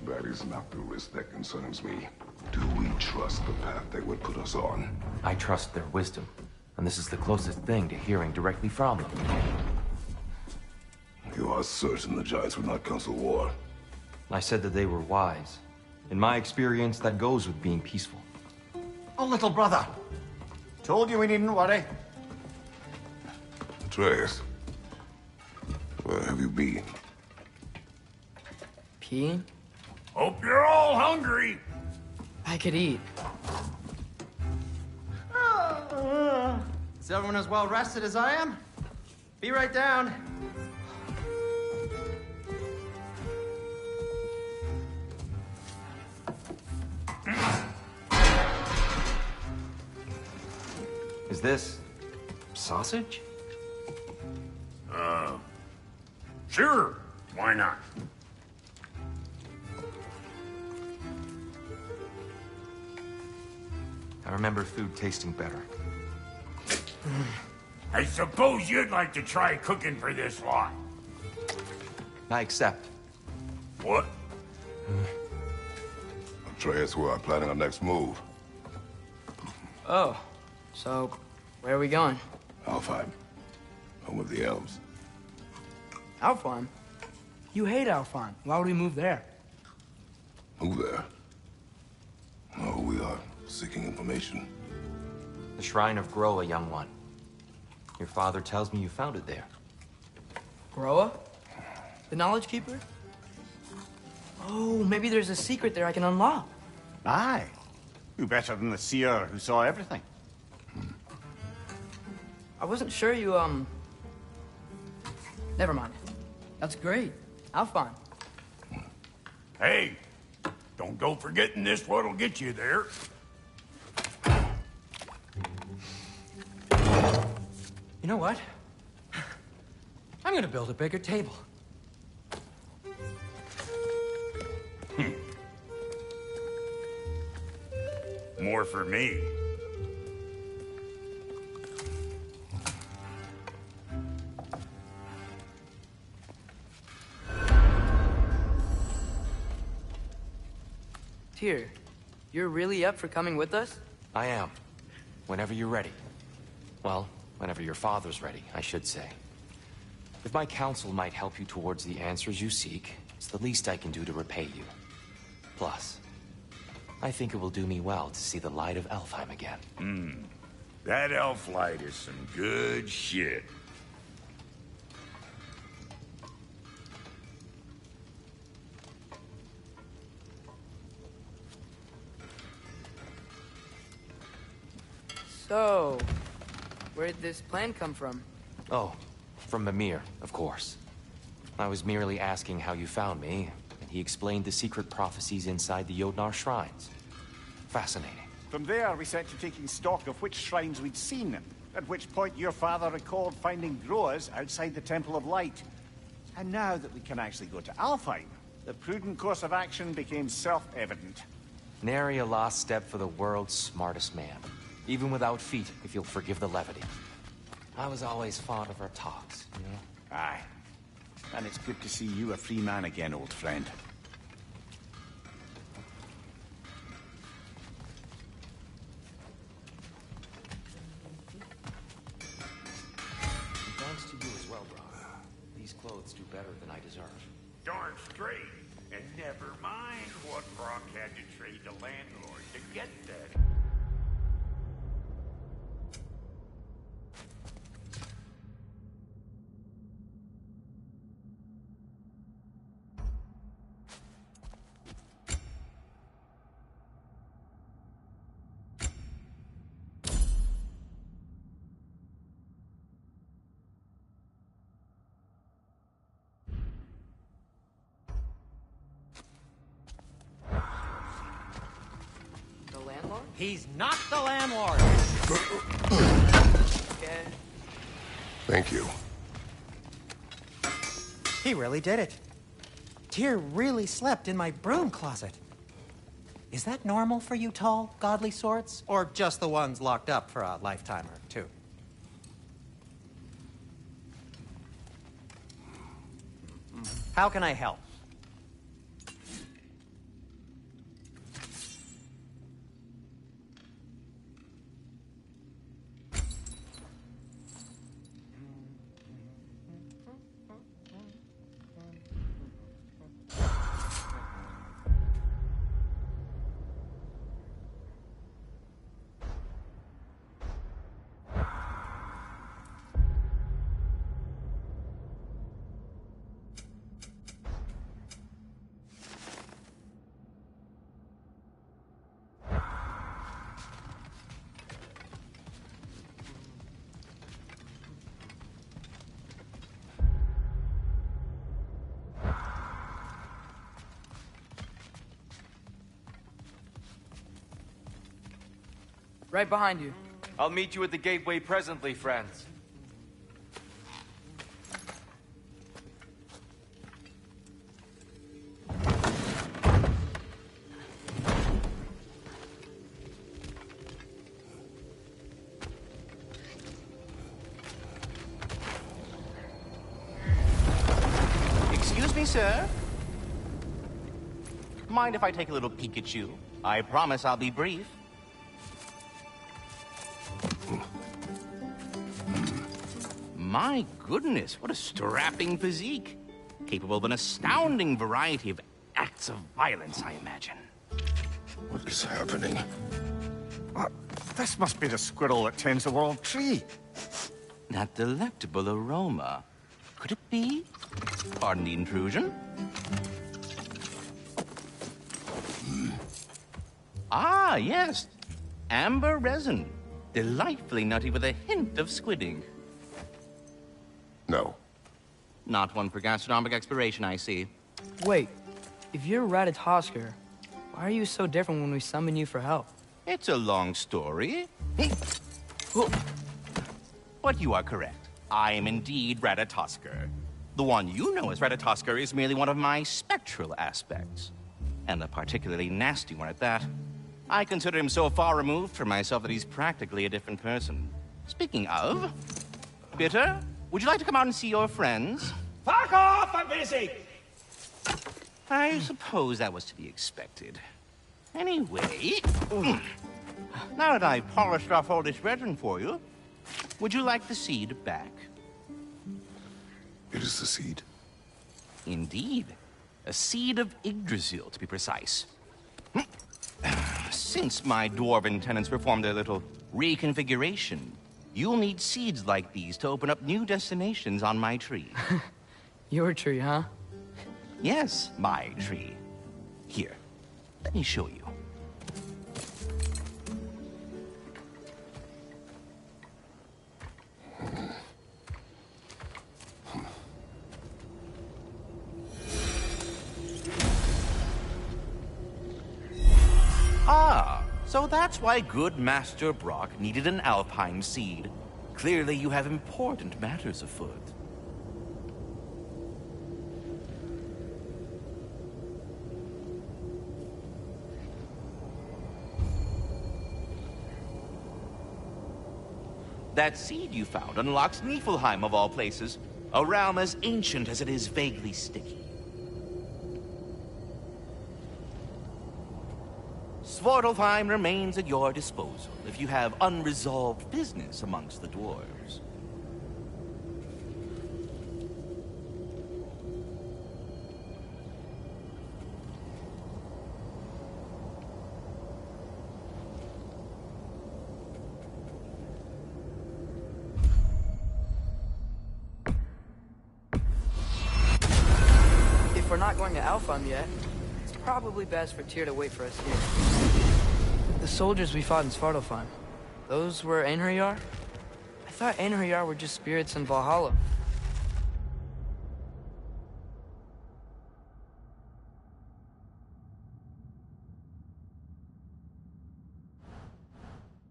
That is not the risk that concerns me. Do we trust the path they would put us on? I trust their wisdom, and this is the closest thing to hearing directly from them. You are certain the Giants would not counsel war? I said that they were wise. In my experience, that goes with being peaceful. Oh, little brother. Told you we needn't worry. Atreus, where have you been? Peeing? Hope you're all hungry. I could eat. Is everyone as well rested as I am? Be right down. Is this sausage? Sure. Why not? I remember food tasting better. I suppose you'd like to try cooking for this lot. I accept. What? Atreus, we are planning our next move. Oh, so where are we going? Alfheim. Home of the elves. Alfheim? You hate Alfheim. Why would we move there? Who there? No, we are seeking information. The Shrine of Groa, young one. Your father tells me you found it there. Groa? The Knowledge Keeper? Oh, maybe there's a secret there I can unlock. Aye. Who better than the seer who saw everything? I wasn't sure you, Never mind. That's great. Alfheim. Hey, don't go forgetting this what'll get you there. You know what? I'm gonna build a bigger table. More for me. Tyr, you're really up for coming with us? I am. Whenever you're ready. Well, whenever your father's ready, I should say. If my counsel might help you towards the answers you seek, it's the least I can do to repay you. Plus, I think it will do me well to see the light of Alfheim again. That elf light is some good shit. So, where'd this plan come from? Oh, from Mimir, of course. I was merely asking how you found me, and he explained the secret prophecies inside the Jotnar shrines. Fascinating. From there, we set to taking stock of which shrines we'd seen, at which point your father recalled finding Groas outside the Temple of Light. And now that we can actually go to Alfheim, the prudent course of action became self-evident. Nary a lost step for the world's smartest man. Even without feet, if you'll forgive the levity. I was always fond of our talks, you know? Aye. And it's good to see you a free man again, old friend. And thanks to you as well, brother. These clothes do better than I deserve. Darn straight. And never mind what Brock had to trade the landlord to get that. The landlord? He's not the landlord. Okay. Thank you. He really did it. Tyr really slept in my broom closet. Is that normal for you tall, godly sorts? Or just the ones locked up for a lifetime or two? How can I help? Right behind you. I'll meet you at the gateway presently, friends. Excuse me, sir. Mind if I take a little peek at you? I promise I'll be brief. My goodness, what a strapping physique. Capable of an astounding variety of acts of violence, I imagine. What is happening? This must be the squirrel that tends the world tree. That delectable aroma. Could it be? Pardon the intrusion. Ah, yes. Amber resin. Delightfully nutty with a hint of squid ink. No. Not one for gastronomic exploration, I see. Wait, if you're Ratatosker, why are you so different when we summon you for help? It's a long story. But you are correct. I am indeed Ratatosker. The one you know as Ratatosker is merely one of my spectral aspects. And a particularly nasty one at that. I consider him so far removed from myself that he's practically a different person. Speaking of... Bitter, would you like to come out and see your friends? Fuck off! I'm busy! I suppose that was to be expected. Anyway... Now that I've polished off all this resin for you, would you like the seed back? It is the seed. Indeed. A seed of Yggdrasil, to be precise. Since my dwarven tenants performed a little reconfiguration, you'll need seeds like these to open up new destinations on my tree. Your tree, huh? Yes, my tree. Here, let me show you. Ah, so that's why good Master Brock needed an alpine seed. Clearly you have important matters afoot. That seed you found unlocks Niflheim of all places, a realm as ancient as it is vaguely sticky. Svartalfheim remains at your disposal if you have unresolved business amongst the dwarves. If we're not going to Alfheim yet, it's probably best for Tyr to wait for us here. The soldiers we fought in Svartalfheim, those were Einherjar? I thought Einherjar were just spirits in Valhalla.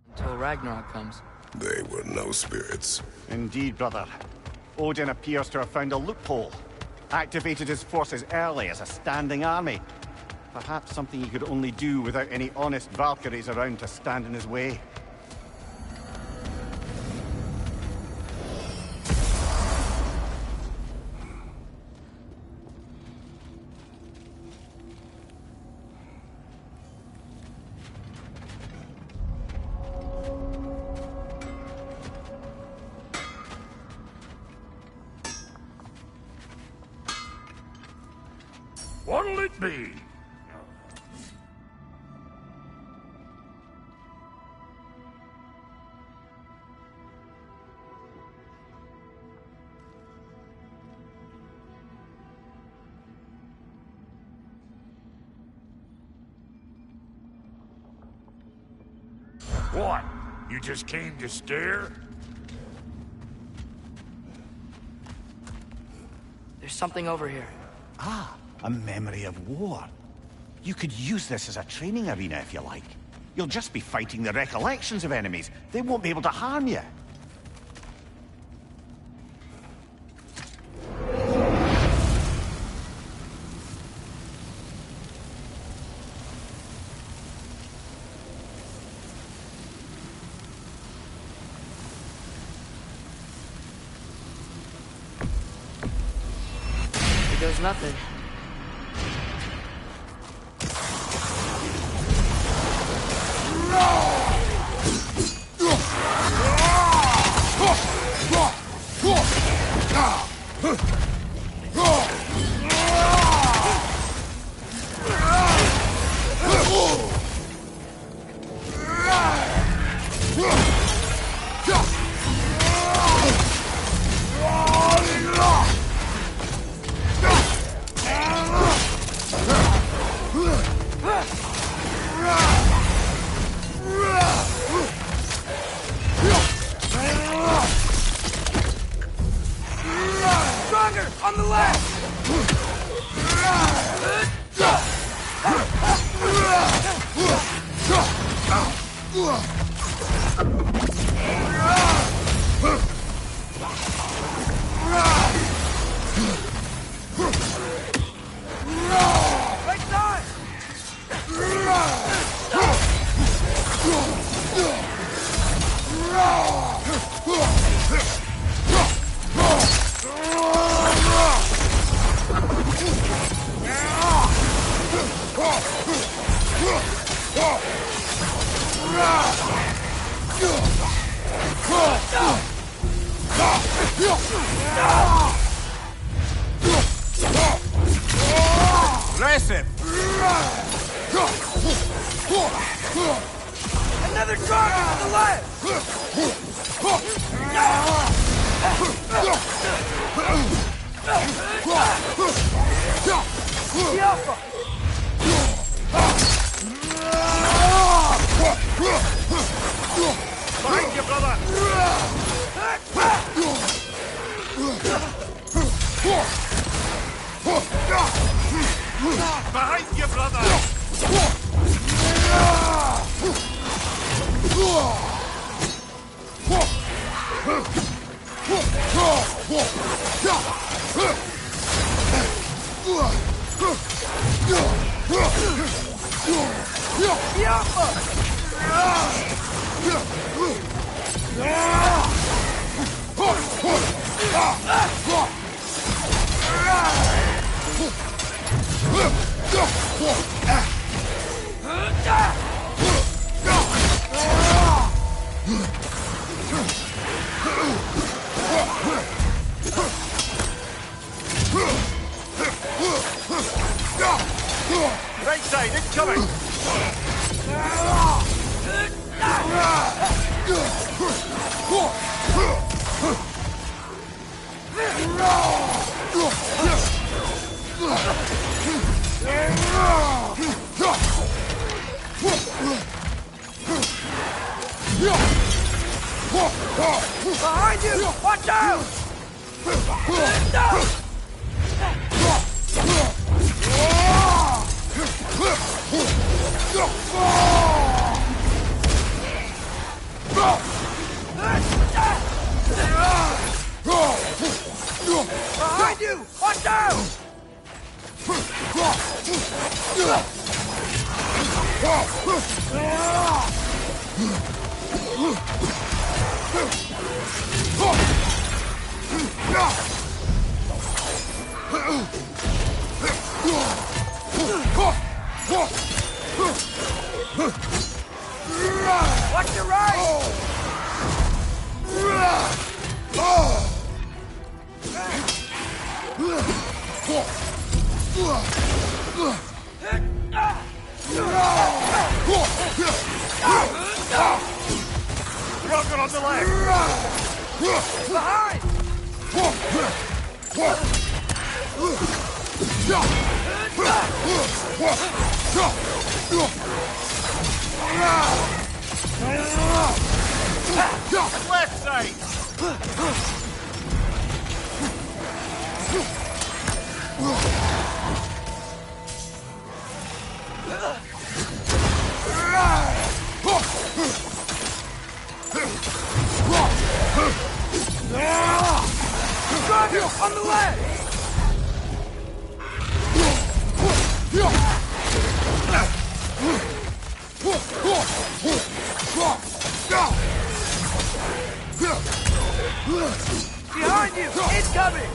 Until Ragnarok comes. They were no spirits. Indeed, brother. Odin appears to have found a loophole. Activated his forces early as a standing army. Perhaps something he could only do without any honest Valkyries around to stand in his way. What'll it be? What? You just came to stare? There's something over here. Ah, a memory of war. You could use this as a training arena if you like. You'll just be fighting the recollections of enemies. They won't be able to harm you. Here goes nothing. Stronger! On the left! Right side! Aggressive! Another target on the left! The Alpha! Behind you, brother! Behind you, brother! The Alpha! Right side, incoming! Behind you! Watch out! Behind you! Watch out! Watch your right! Rocket on the left! Behind! Left side! on the left! Behind you! Incoming!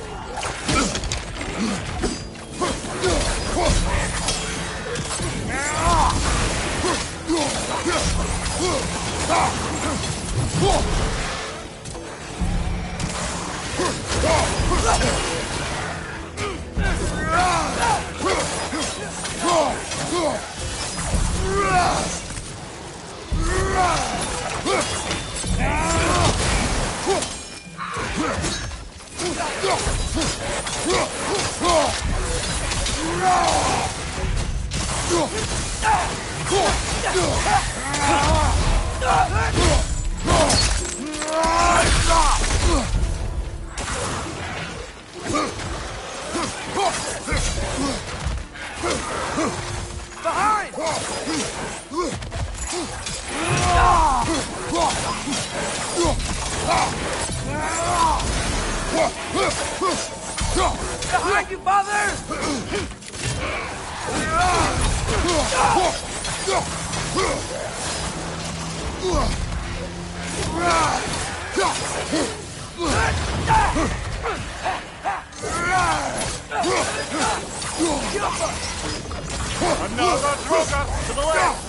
Behind! Behind you, father! Another Droga to the left!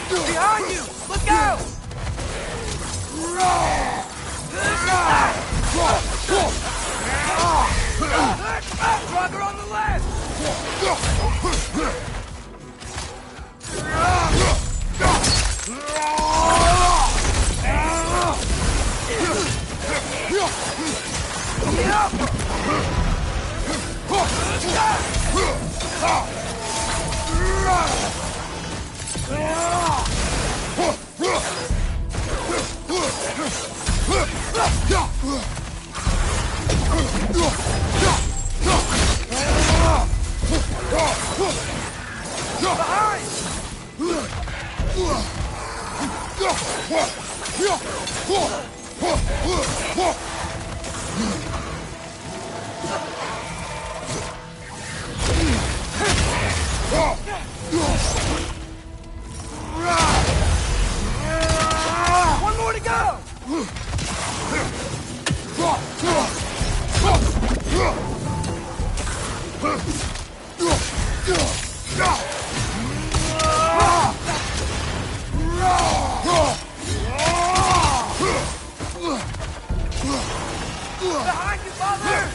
Behind you! Look out! Drugger on the left! One more to go! Behind you, father!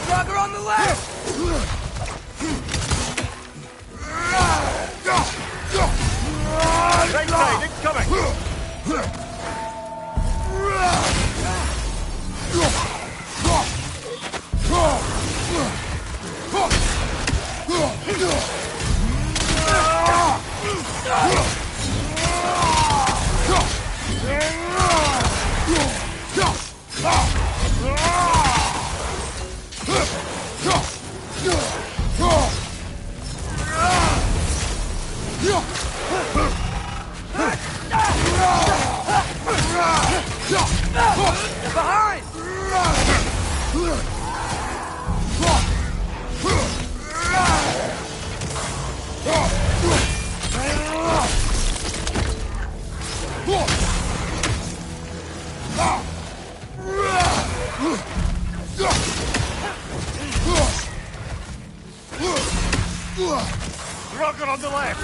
Drugger on the left! Right side, incoming! Go! Rocket on the left!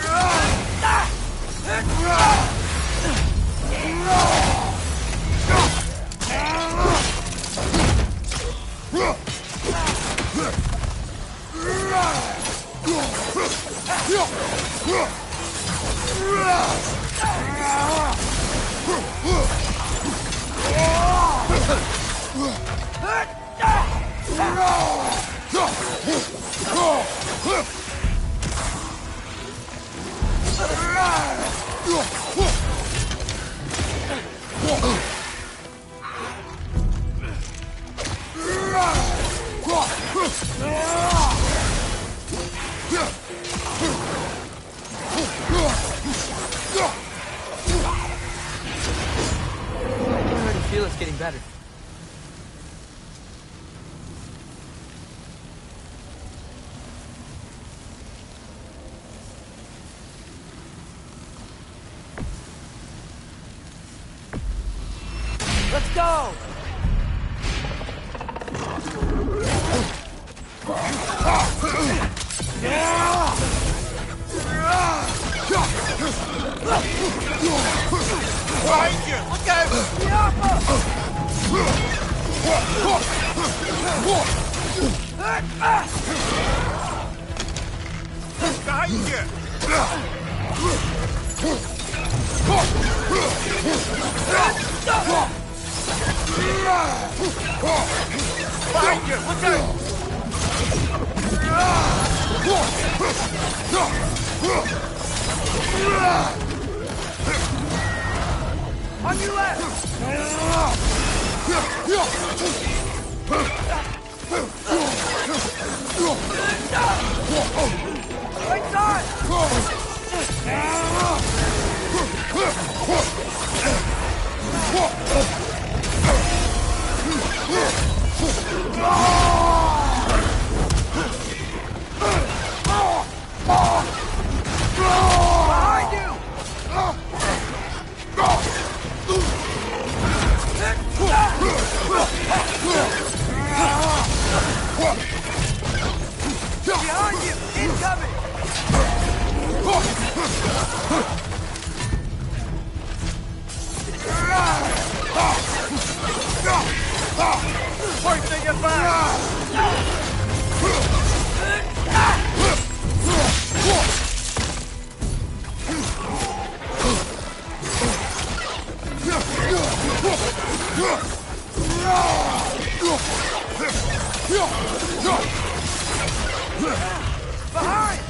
I can already feel it's getting better. Let's go! Behind you! Look out! Behind you! Behind you! Look out! On your left! Right side! Behind you! Behind you! Incoming! Pointing it back! Behind!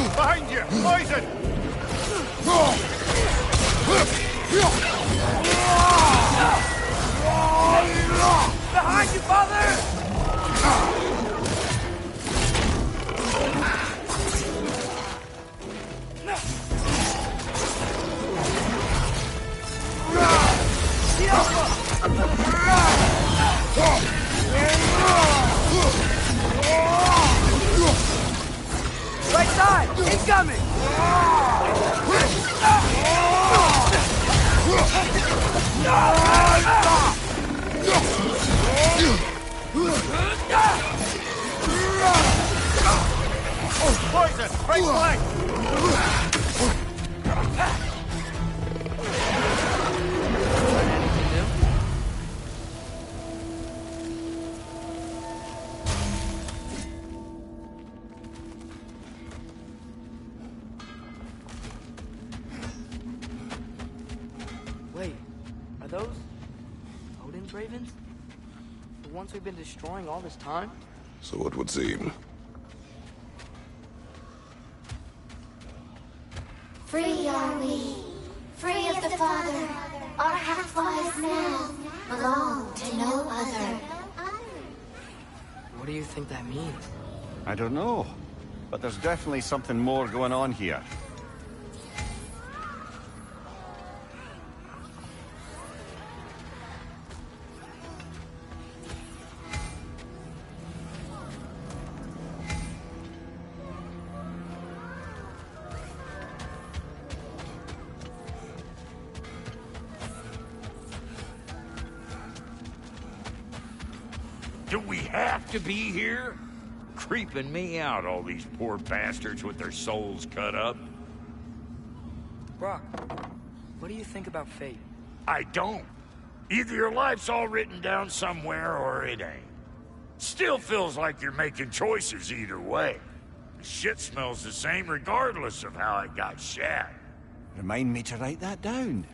Behind you! Poison! Behind you, father! Right side! Incoming! Poison! Right flank! those Odin's ravens? The ones we've been destroying all this time? So it would seem. Free are we, free of the Father. Our half-lives now belong to no other. What do you think that means? I don't know, but there's definitely something more going on here. Do we have to be here? Creeping me out, all these poor bastards with their souls cut up. Brock, what do you think about fate? I don't. Either your life's all written down somewhere or it ain't. Still feels like you're making choices either way. The shit smells the same regardless of how it got shat. Remind me to write that down.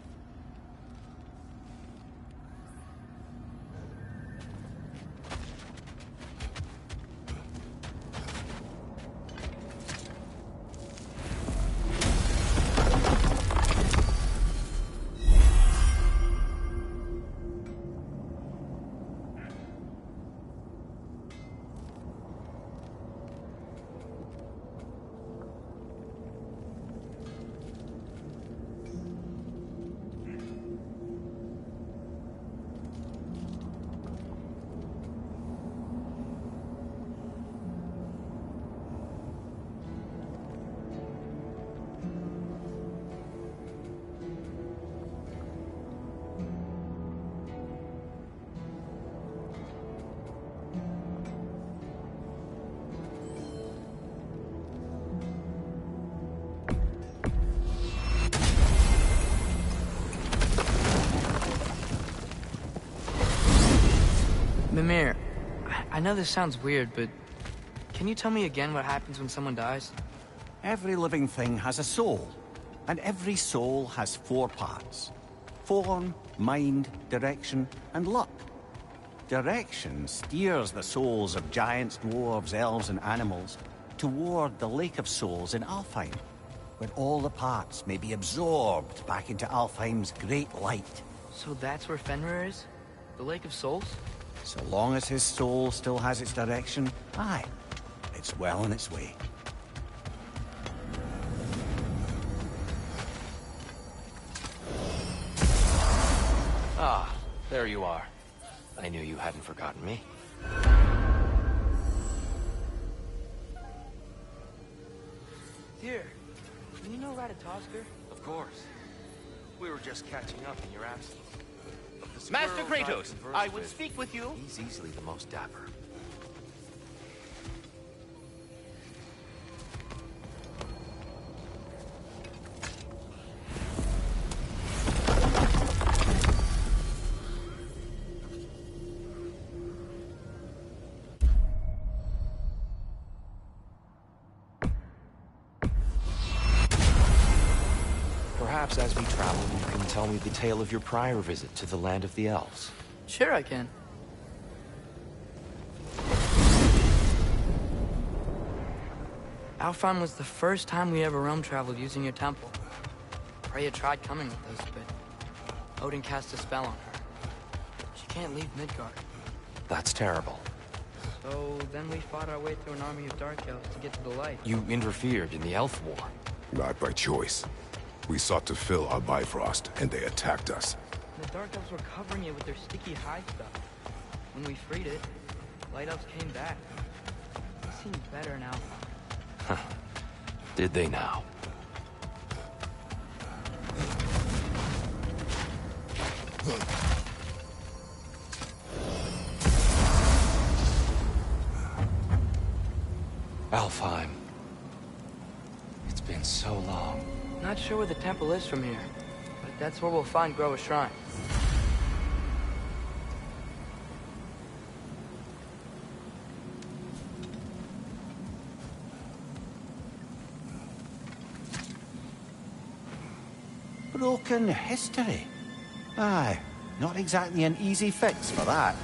Mimir, I know this sounds weird, but can you tell me again what happens when someone dies? Every living thing has a soul, and every soul has 4 parts. Form, mind, direction, and luck. Direction steers the souls of giants, dwarves, elves, and animals toward the Lake of Souls in Alfheim, where all the parts may be absorbed back into Alfheim's great light. So that's where Fenrir is? The Lake of Souls? So long as his soul still has its direction, aye, it's well on its way. Ah, there you are. I knew you hadn't forgotten me. Dear, do you know Ratatoskr? Of course. We were just catching up in your absence. Master Kratos, I would speak with you. He's easily the most dapper. Perhaps as we travel, you can tell me the tale of your prior visit to the land of the elves. Sure I can. Alfheim was the first time we ever realm traveled using your temple. Freya tried coming with us, but Odin cast a spell on her. She can't leave Midgard. That's terrible. So then we fought our way through an army of dark elves to get to the light. You interfered in the elf war. Not by choice. We sought to fill our Bifrost, and they attacked us. The dark elves were covering it with their sticky hide stuff. When we freed it, light elves came back. They seemed better now. Did they now? Alfheim. It's been so long. Not sure where the temple is from here, but that's where we'll find Groa's shrine. Broken history. Aye, Not exactly an easy fix for that.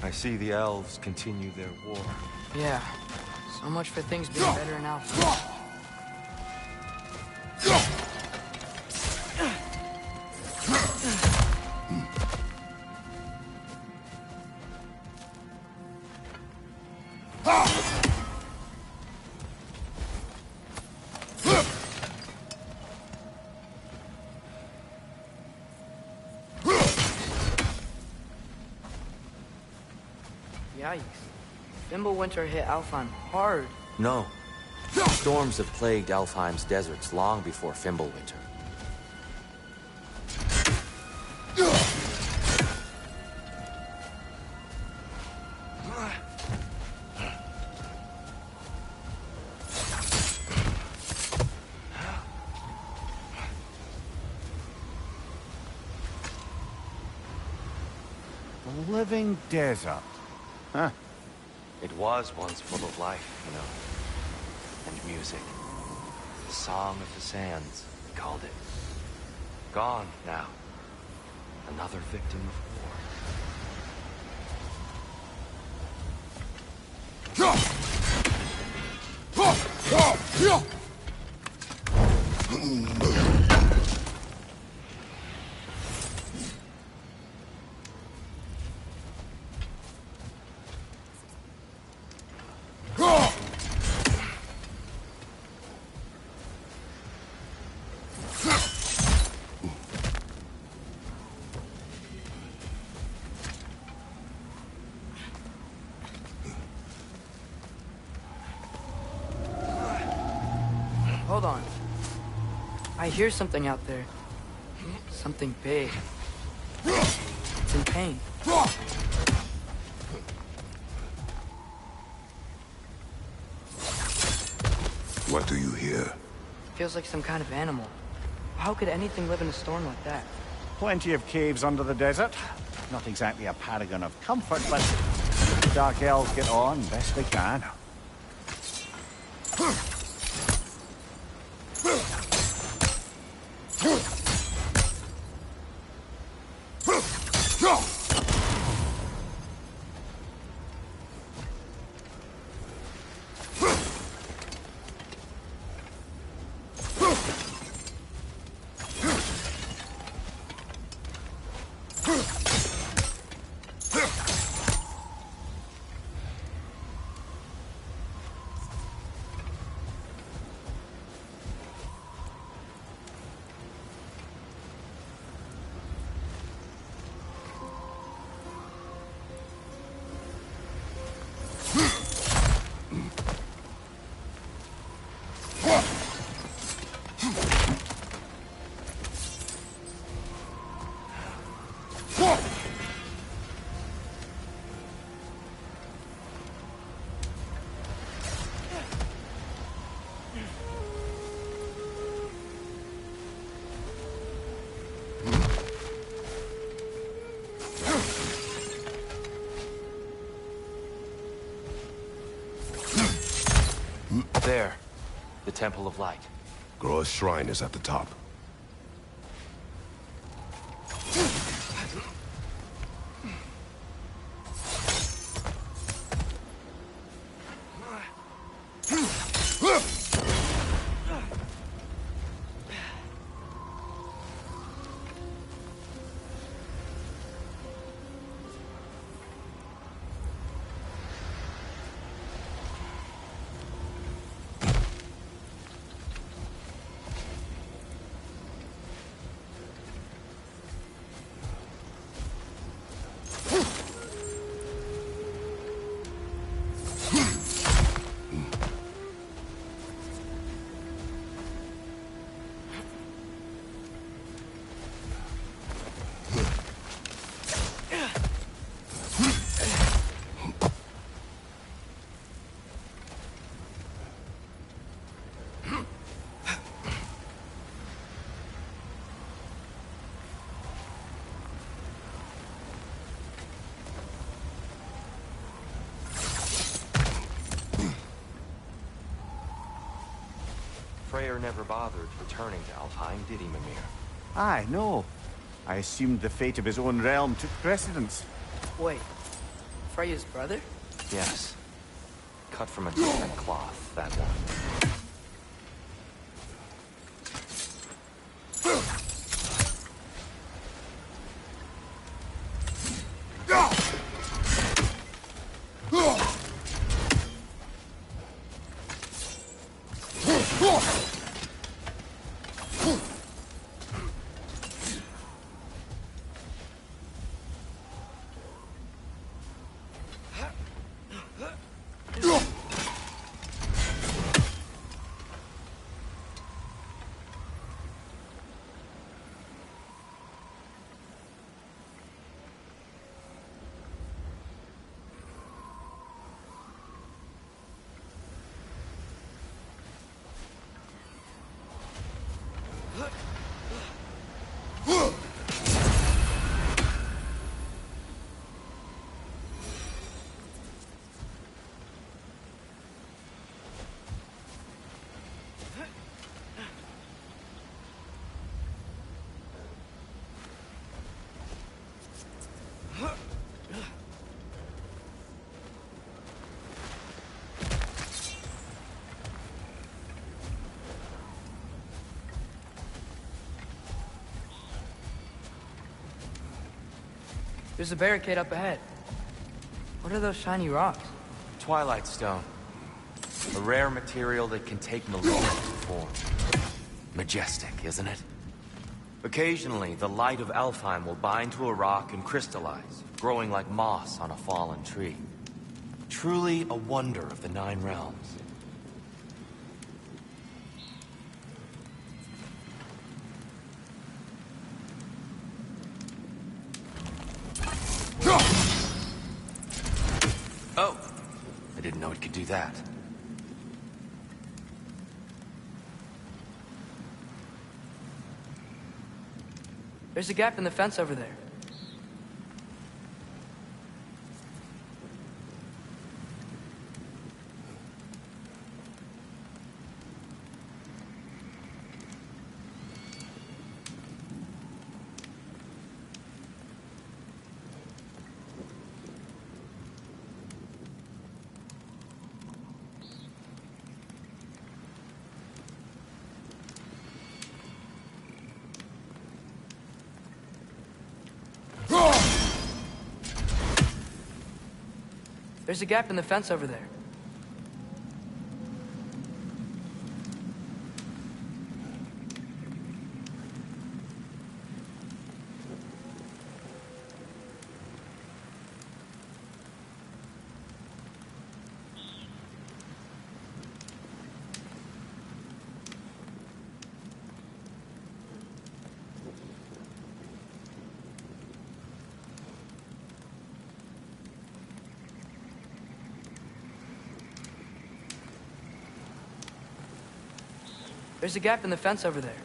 I see the elves continue their war. Yeah. So much for things being better in Alpha. Yikes. Fimbulwinter hit Alfheim hard. No. Storms have plagued Alfheim's deserts long before Fimbulwinter. A living desert. Huh. It was once full of life, you know, and music. The Song of the Sands, we called it. Gone now. Another victim of Hold on. I hear something out there. Something big. It's in pain. What do you hear? Feels like some kind of animal. How could anything live in a storm like that? Plenty of caves under the desert. Not exactly a paragon of comfort, but the Dark Elves get on best they can. There. The Temple of Light. Groa's shrine is at the top. Freyr never bothered returning to Alfheim, did he, Mimir? Aye, no. I assumed the fate of his own realm took precedence. Wait, Freya's brother? Yes. Cut from a different cloth, that one. There's a barricade up ahead. What are those shiny rocks? Twilight Stone. A rare material that can take millennia to form. Majestic, isn't it? Occasionally, the light of Alfheim will bind to a rock and crystallize, growing like moss on a fallen tree. Truly a wonder of the Nine Realms. Oh! I didn't know it could do that. There's a gap in the fence over there. There's a gap in the fence over there. There's a gap in the fence over there.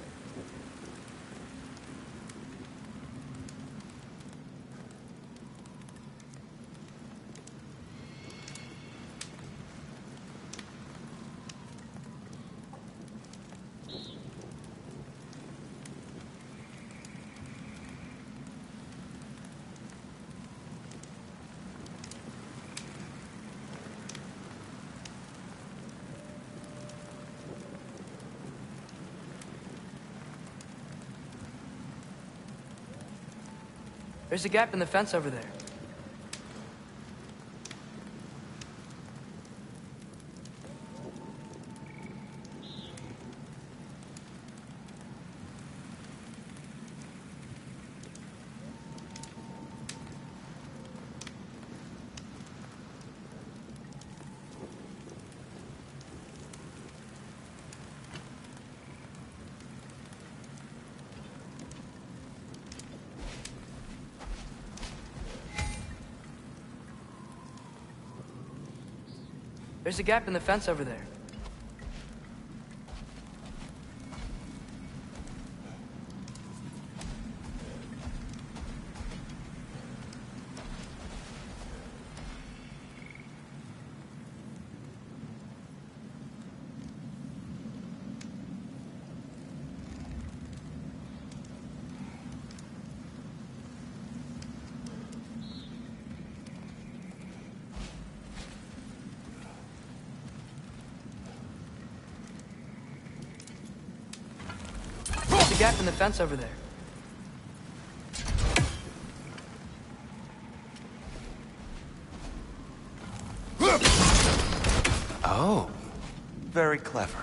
There's a gap in the fence over there. There's a gap in the fence over there. gap in the fence over there. Oh, very clever.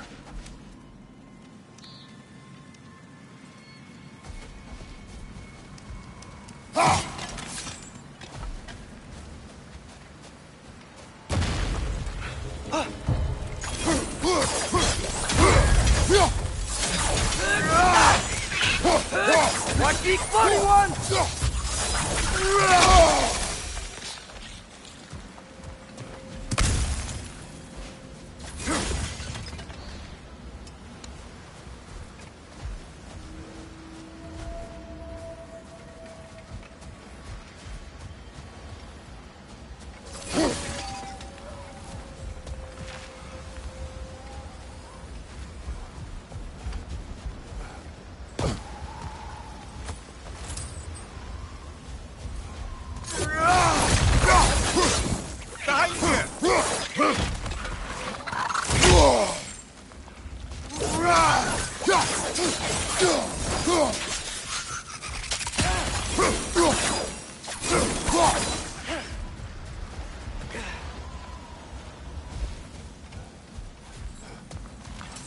Watch these funny ones!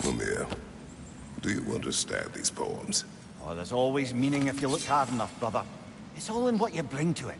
Mimir, do you understand these poems? Oh, there's always meaning if you look hard enough, brother. It's all in what you bring to it.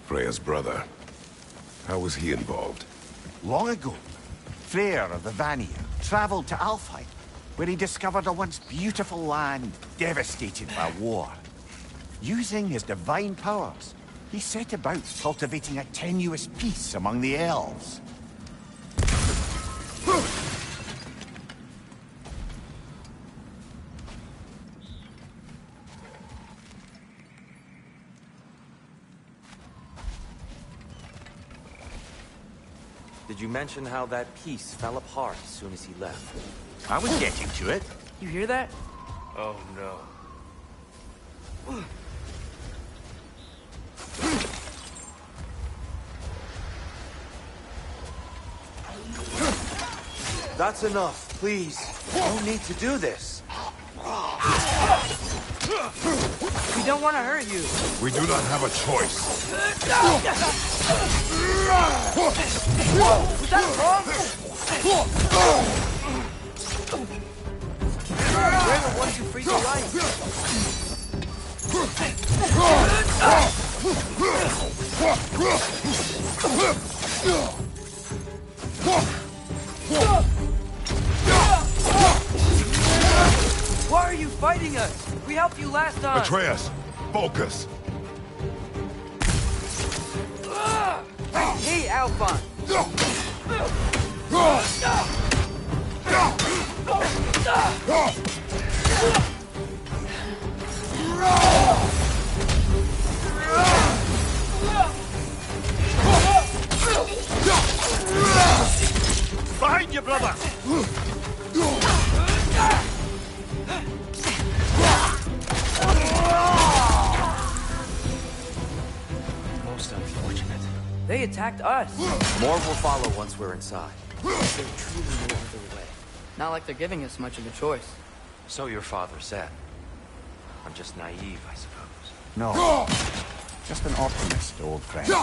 Freya's brother. How was he involved? Long ago, Freyr of the Vanir traveled to Alfheim, where he discovered a once beautiful land devastated by war. Using his divine powers, he set about cultivating a tenuous peace among the elves. Did you mention how that piece fell apart as soon as he left? I was getting to it. You hear that? Oh no. That's enough, please. No need to do this. We don't want to hurt you. We do not have a choice. Was that wrong? Raven wanted to freeze your life. Why are you fighting us? We helped you last time. Atreus, focus. Hey, Alphon. Behind you, brother! Most unfortunate. They attacked us. More will follow once we're inside. There's truly no other way. Not like they're giving us much of a choice. So your father said. I'm just naive, I suppose. No. Just an optimist, old friend.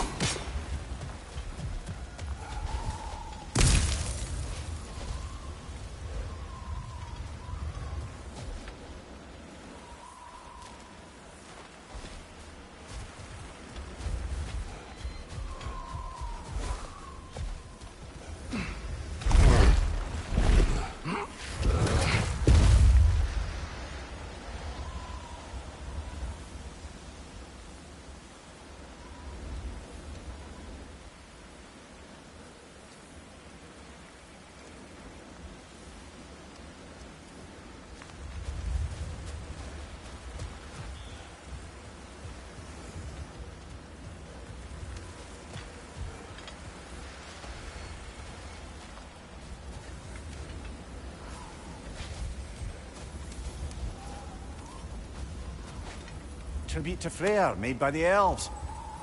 Tribute to Freyr, made by the elves.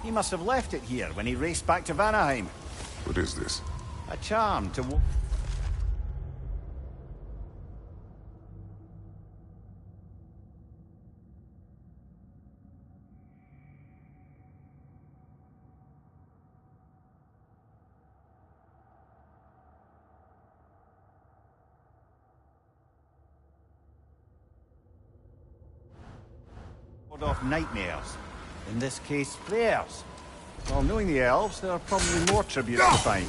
He must have left it here when he raced back to Vanaheim. What is this? A charm to... off nightmares. In this case, prayers. Well, knowing the elves, there are probably more tributes to find.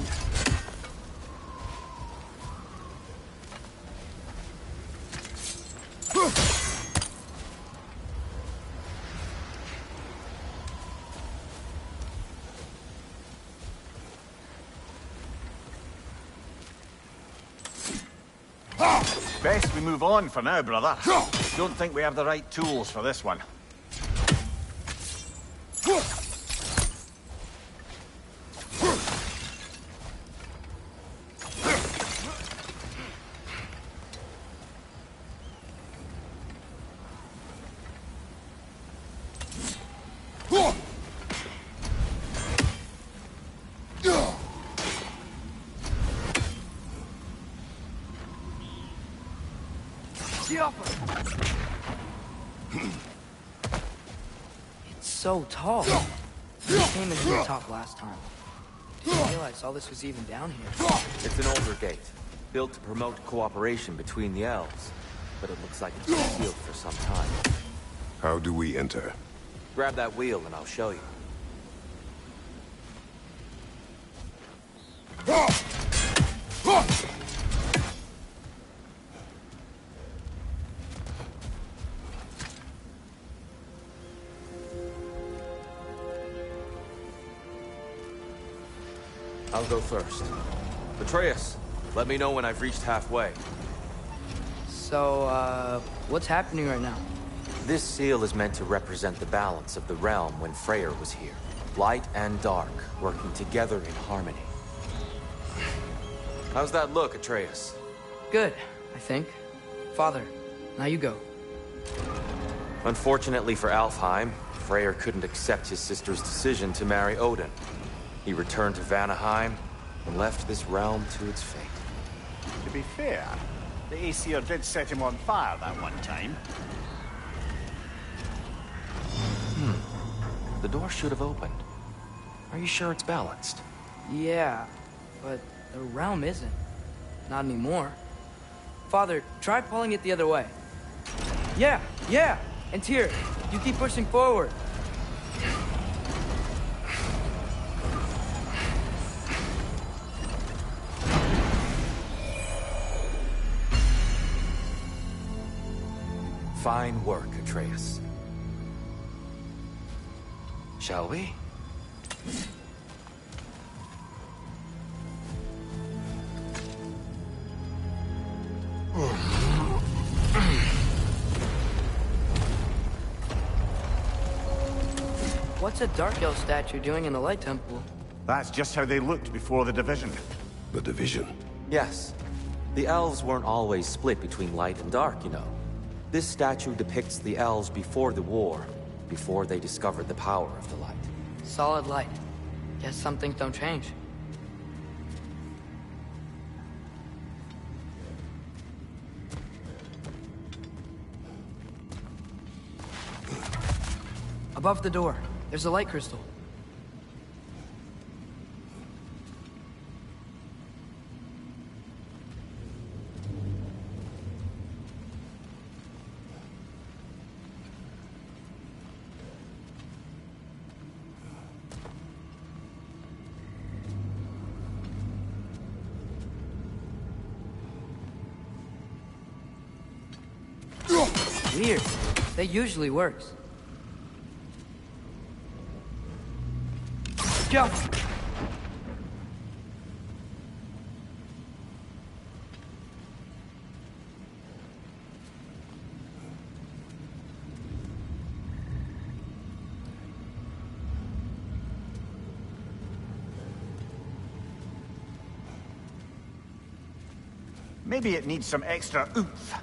Best we move on for now, brother. Don't think we have the right tools for this one. It's so tall. We came in here top last time. Didn't realize all this was even down here. It's an older gate, built to promote cooperation between the elves. But it looks like it's been sealed for some time. How do we enter? Grab that wheel and I'll show you. I'll go first. Atreus, let me know when I've reached halfway. So, what's happening right now? This seal is meant to represent the balance of the realm when Freyr was here. Light and dark, working together in harmony. How's that look, Atreus? Good, I think. Father, now you go. Unfortunately for Alfheim, Freyr couldn't accept his sister's decision to marry Odin. He returned to Vanaheim and left this realm to its fate. To be fair, the Aesir did set him on fire that one time. The door should have opened. Are you sure it's balanced? Yeah, but the realm isn't. Not anymore. Father, try pulling it the other way. Yeah! And Tyr, you keep pushing forward. Fine work, Atreus. Shall we? What's a Dark Elf statue doing in the Light Temple? That's just how they looked before the division. The division. Yes. The elves weren't always split between light and dark, you know. This statue depicts the elves before the war, before they discovered the power of the light. Solid light. Guess some things don't change. Above the door, there's a light crystal. Weird. That usually works. Jump! Maybe it needs some extra oomph.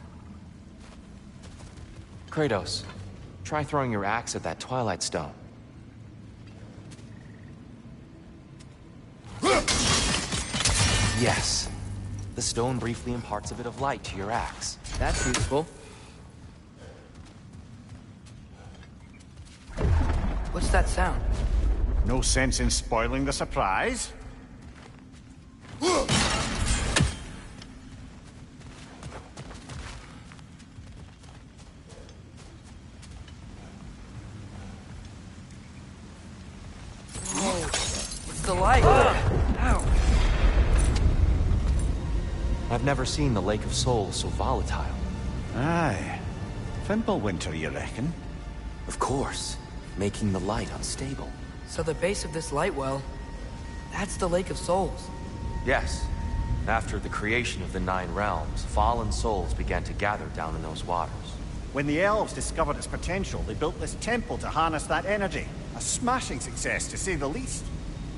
Kratos, try throwing your axe at that Twilight Stone. Yes. The stone briefly imparts a bit of light to your axe. That's useful. What's that sound? No sense in spoiling the surprise. It's the light. Ow. I've never seen the Lake of Souls so volatile. Aye. Fimbulwinter, you reckon? Of course, making the light unstable. So the base of this light well, that's the Lake of Souls. Yes. After the creation of the Nine Realms, fallen souls began to gather down in those waters. When the elves discovered its potential, they built this temple to harness that energy. A smashing success, to say the least.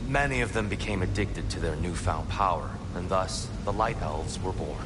Many of them became addicted to their newfound power, and thus, the Light Elves were born.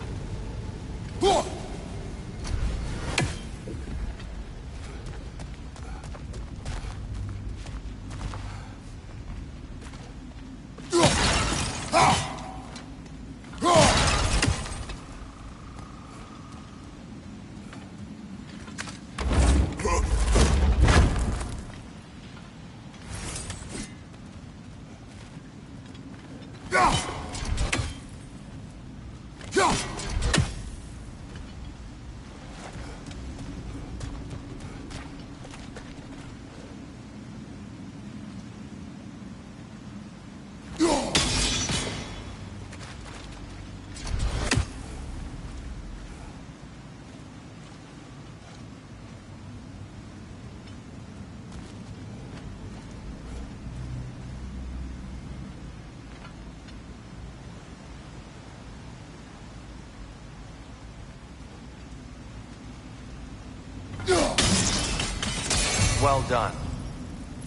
Well done.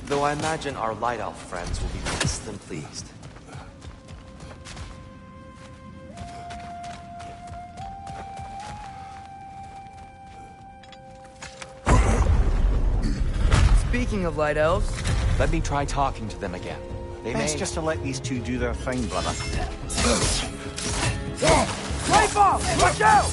Though I imagine our Light Elf friends will be less than pleased. Speaking of light elves, Let me try talking to them again. They Best may... just to let these two do their thing, brother. Light bomb! Watch out!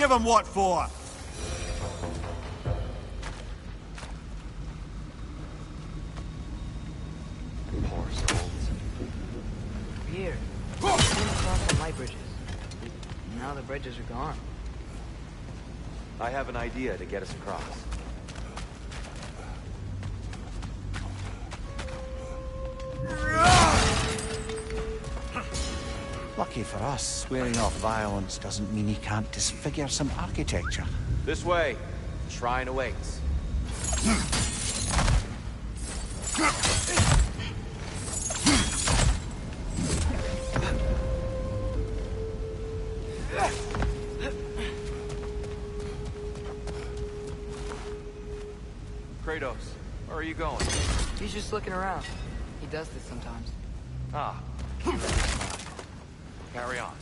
give him what for? Poor souls. Here. Came across some light bridges. Now the bridges are gone. I have an idea to get us across. Lucky for us, swearing off violence doesn't mean he can't disfigure some architecture. This way. The shrine awaits. Kratos, where are you going? He's just looking around. He does this sometimes. Ah. Carry on.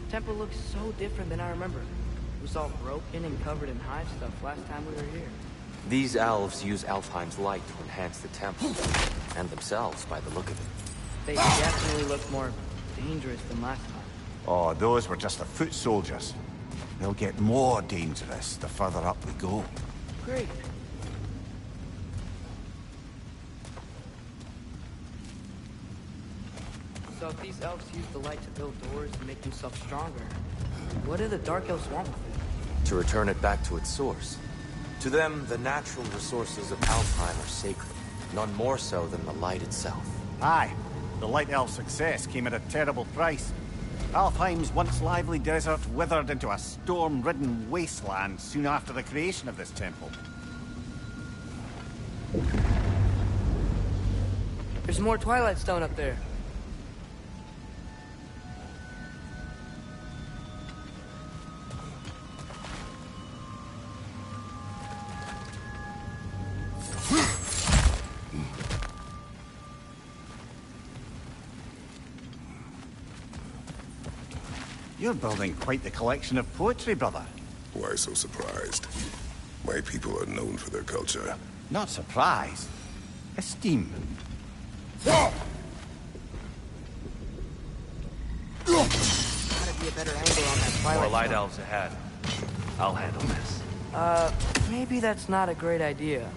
Temple looks so different than I remember. It was all broken and covered in hive stuff last time we were here. These elves use Alfheim's light to enhance the temple, and themselves by the look of it. They definitely look more dangerous than last time. Oh, those were just the foot soldiers. They'll get more dangerous the further up we go. Great. So if these elves use the light to build doors and make themselves stronger, what do the Dark Elves want with it? To return it back to its source. To them, the natural resources of Alfheim are sacred, none more so than the light itself. Aye, the Light Elf success came at a terrible price. Alfheim's once lively desert withered into a storm-ridden wasteland soon after the creation of this temple. There's more Twilight Stone up there. You're building quite the collection of poetry, brother. Why so surprised? My people are known for their culture. Not surprised. Esteem. Gotta be a better angle on that Twilight More light Stone. elves ahead. I'll handle this. Maybe that's not a great idea.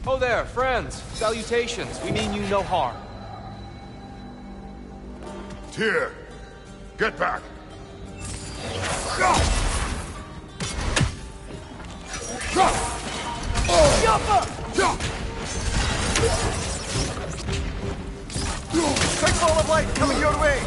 Oh there, friends! Salutations! We mean you no harm. Tyr! Get back! Quick ball of light coming your way!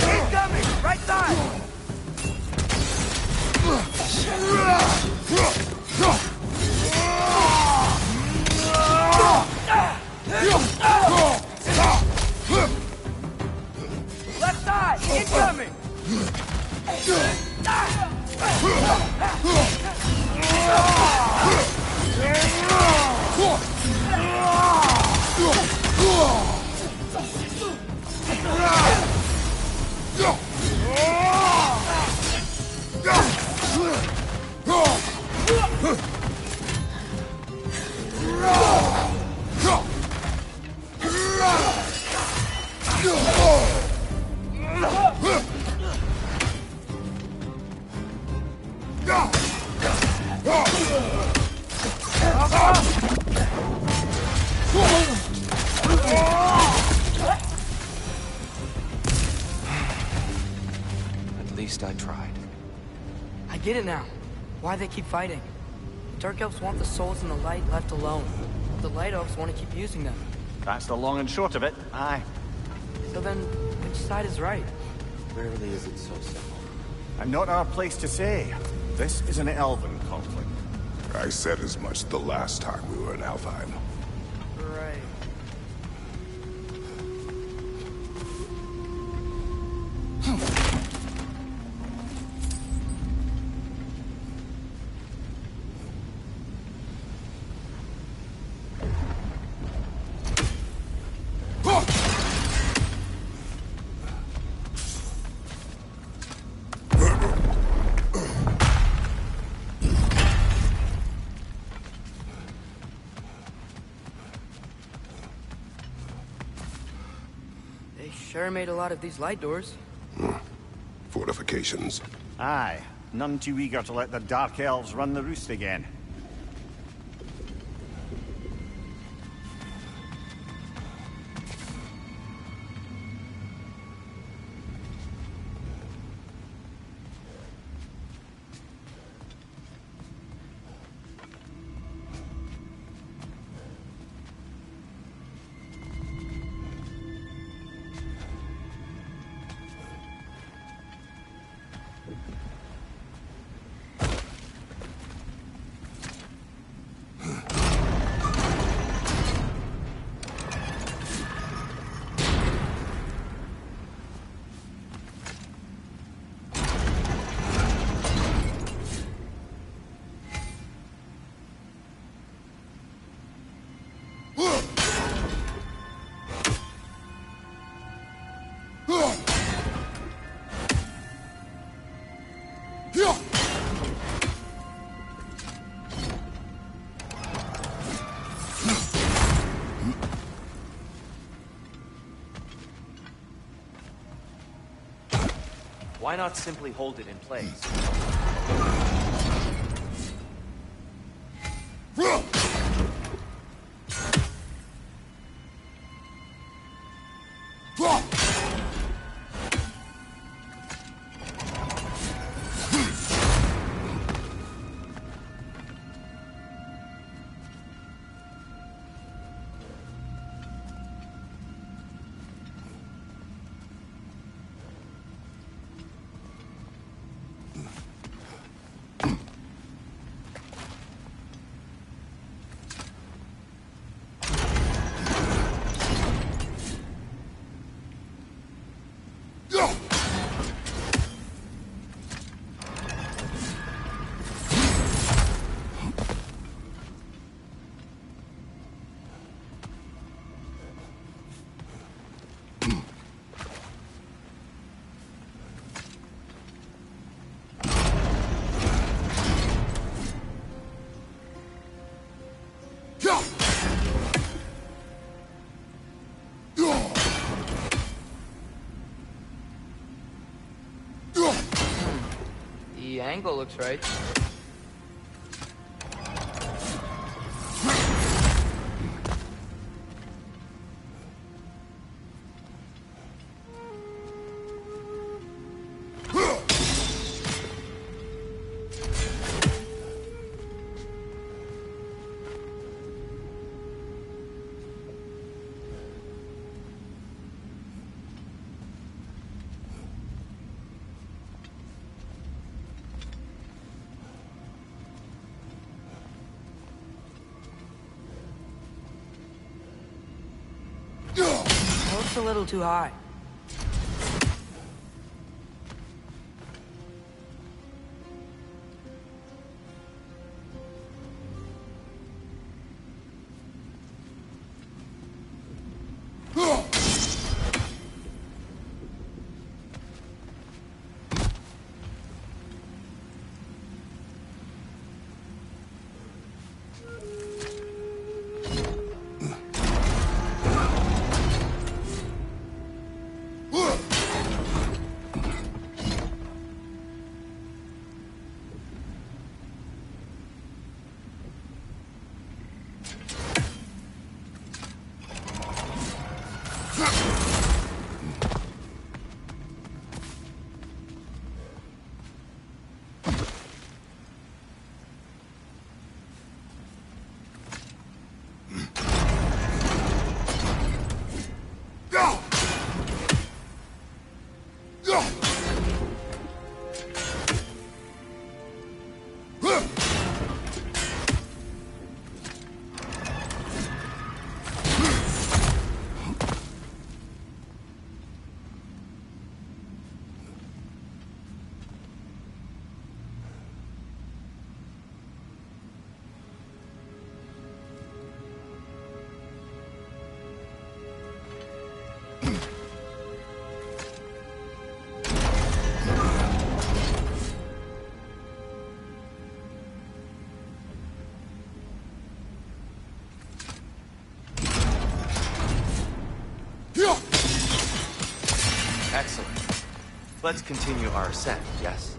Incoming! Right side! Left side! Incoming! get it now. Why they keep fighting. The Dark Elves want the souls in the light left alone. The Light Elves want to keep using them. That's the long and short of it, aye. So then, which side is right? Rarely is it so simple. And not our place to say. This is an elven conflict. I said as much the last time we were in Alfheim. Right. Sure made a lot of these light doors. Fortifications. Aye. None too eager to let the Dark Elves run the roost again. Why not simply hold it in place? The angle looks right. Looks a little too high. Let's continue our ascent, yes?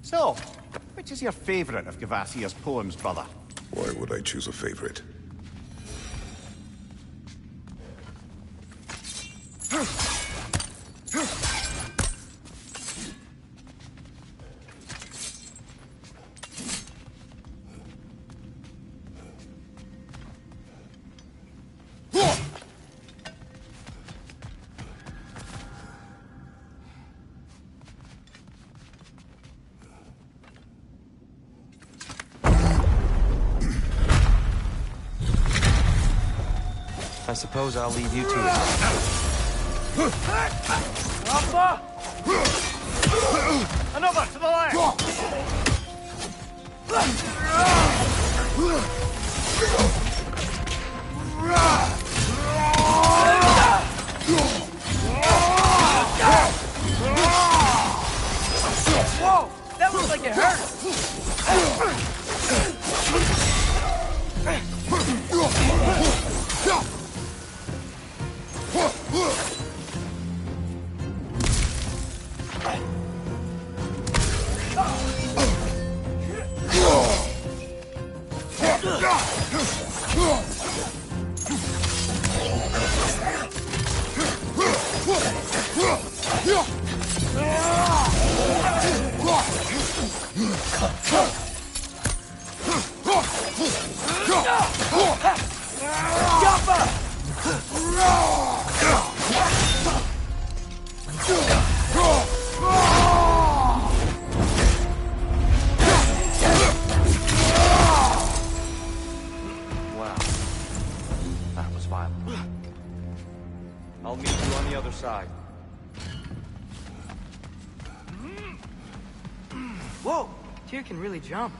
So, which is your favorite of Gavassia's poems, brother? Why would I choose a favorite? I suppose I'll leave you to it. Alpha! Another to the left! Whoa! That looks like it hurt! Wow. That was violent. I'll meet you on the other side. Whoa! Tyr can really jump.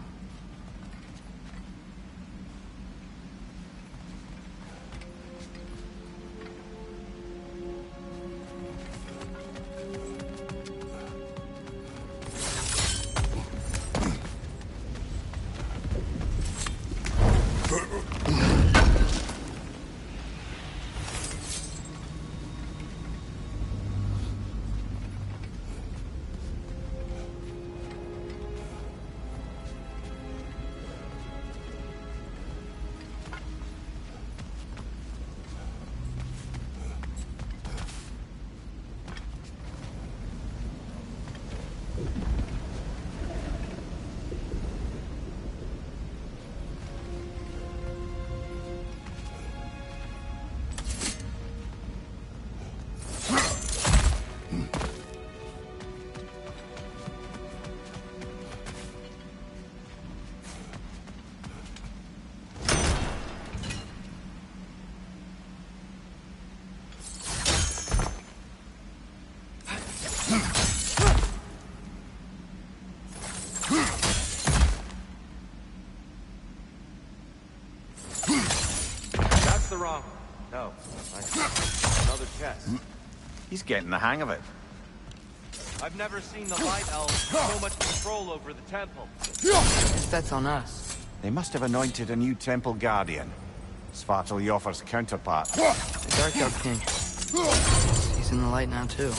That's the wrong one. No. Another chest. He's getting the hang of it. I've never seen the Light Elves so much control over the temple. Guess that's on us. They must have anointed a new temple guardian. Svartal Jofr's counterpart. The Dark Elf King. He's in the light now, too.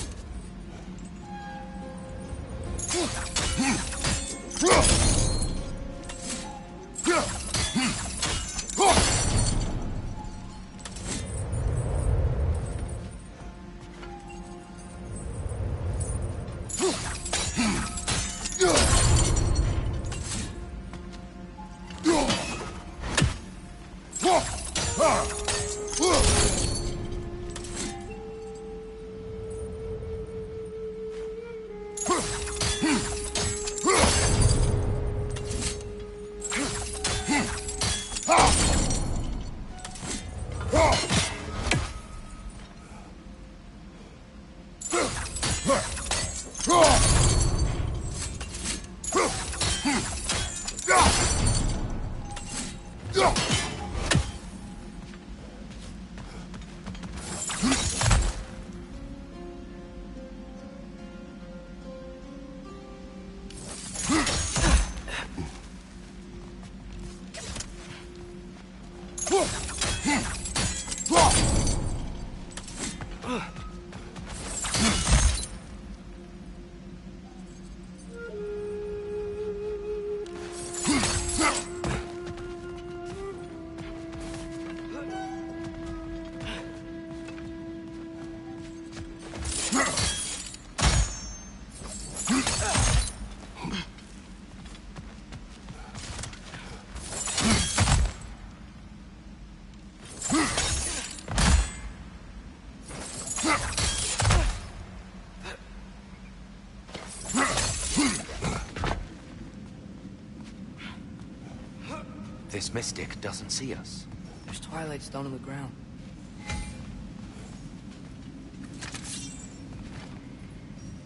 This mystic doesn't see us. There's Twilight Stone on the ground.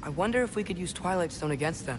I wonder if we could use Twilight Stone against them.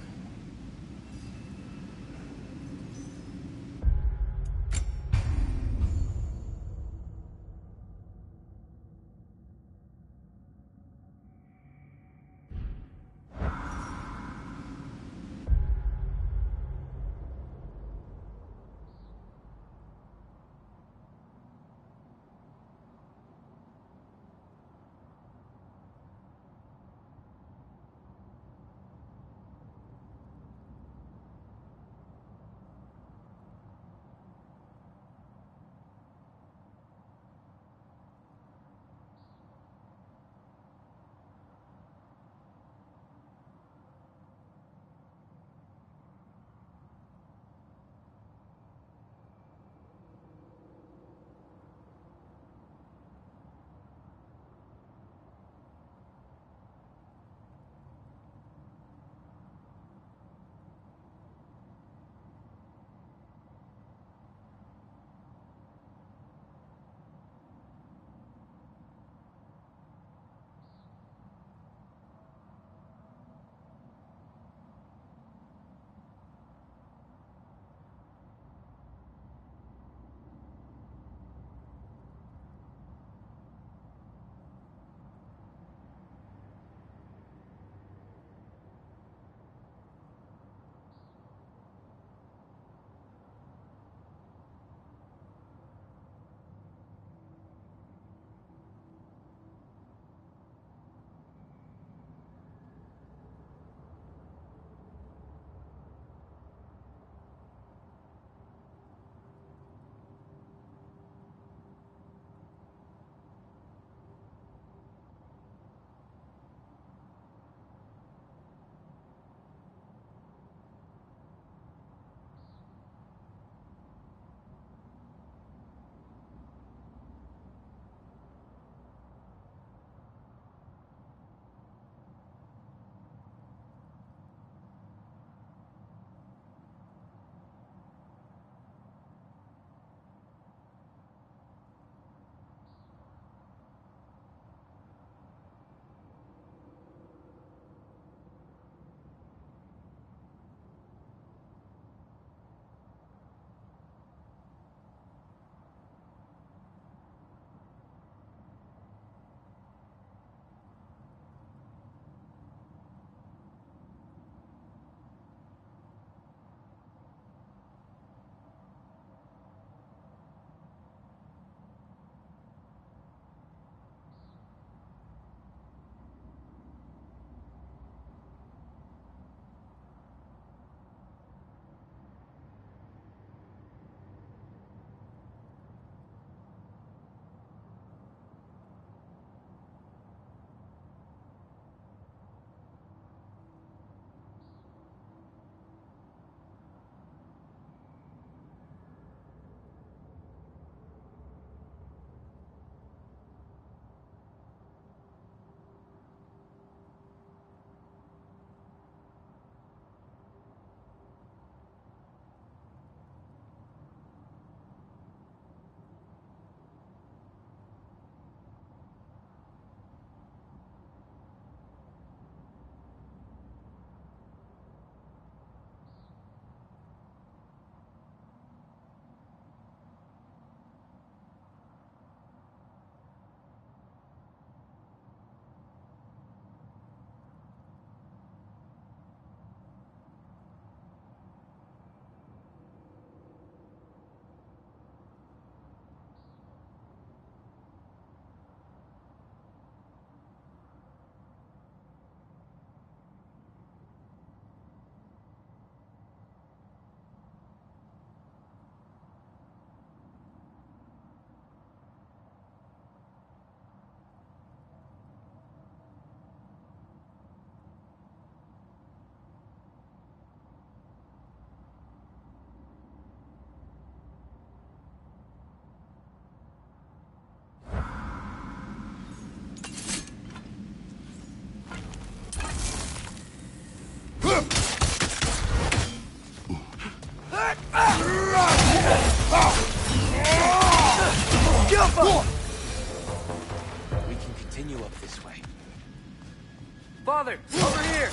Father, over here!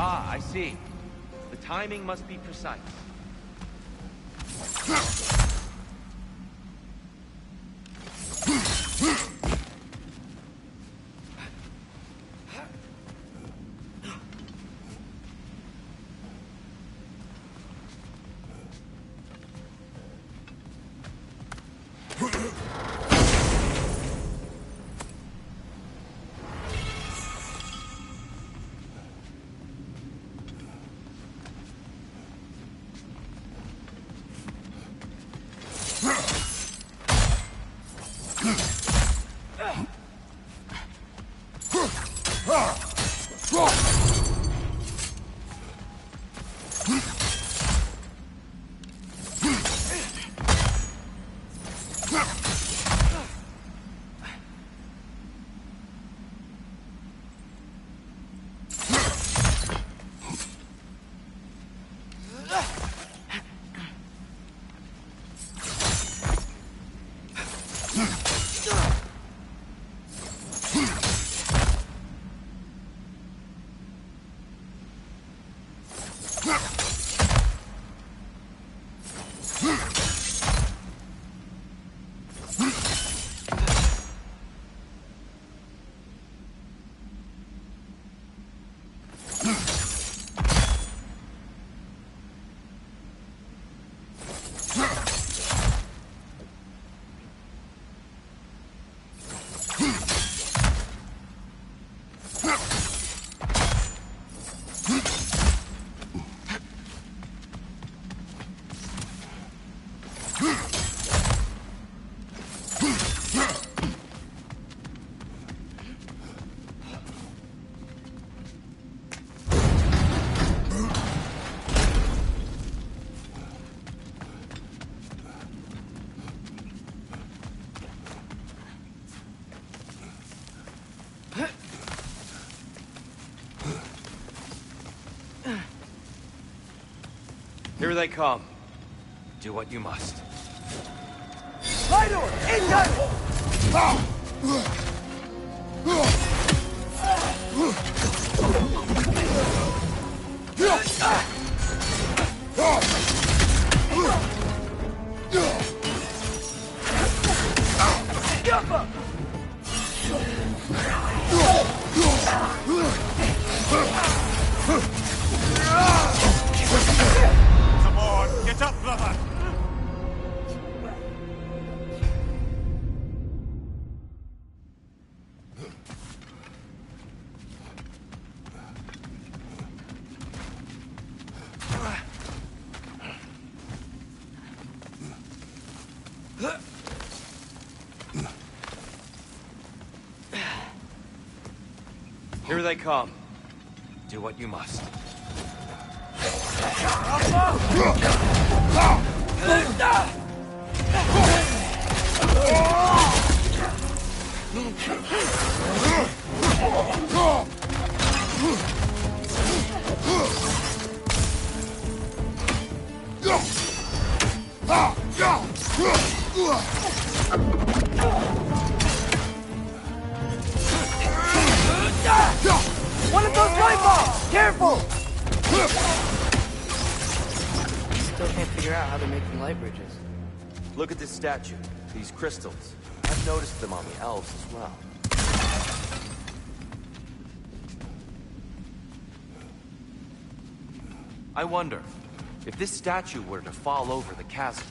Ah, I see. The timing must be precise. Here they come. Do what you must. Idol! Incoming! Come on, get up, brother! Here they come. Do what you must. One of those light bulbs! Careful! Still can't figure out how they're making light bridges. Look at this statue. These crystals. I've noticed them on the elves as well. I wonder, if this statue were to fall over the chasm,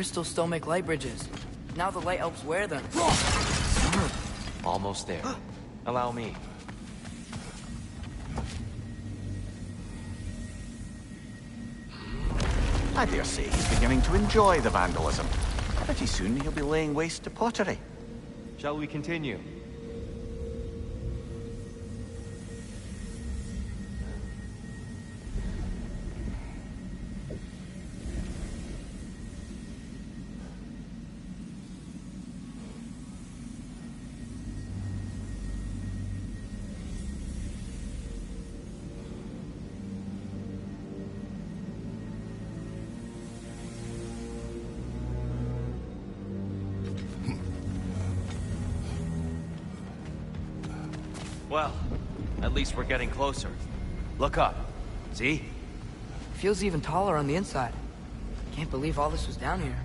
crystals still make light bridges. Now the light helps wear them. Almost there. Allow me. I dare say he's beginning to enjoy the vandalism. Pretty soon he'll be laying waste to pottery. Shall we continue? Well, at least we're getting closer. Look up. See? Feels even taller on the inside. Can't believe all this was down here.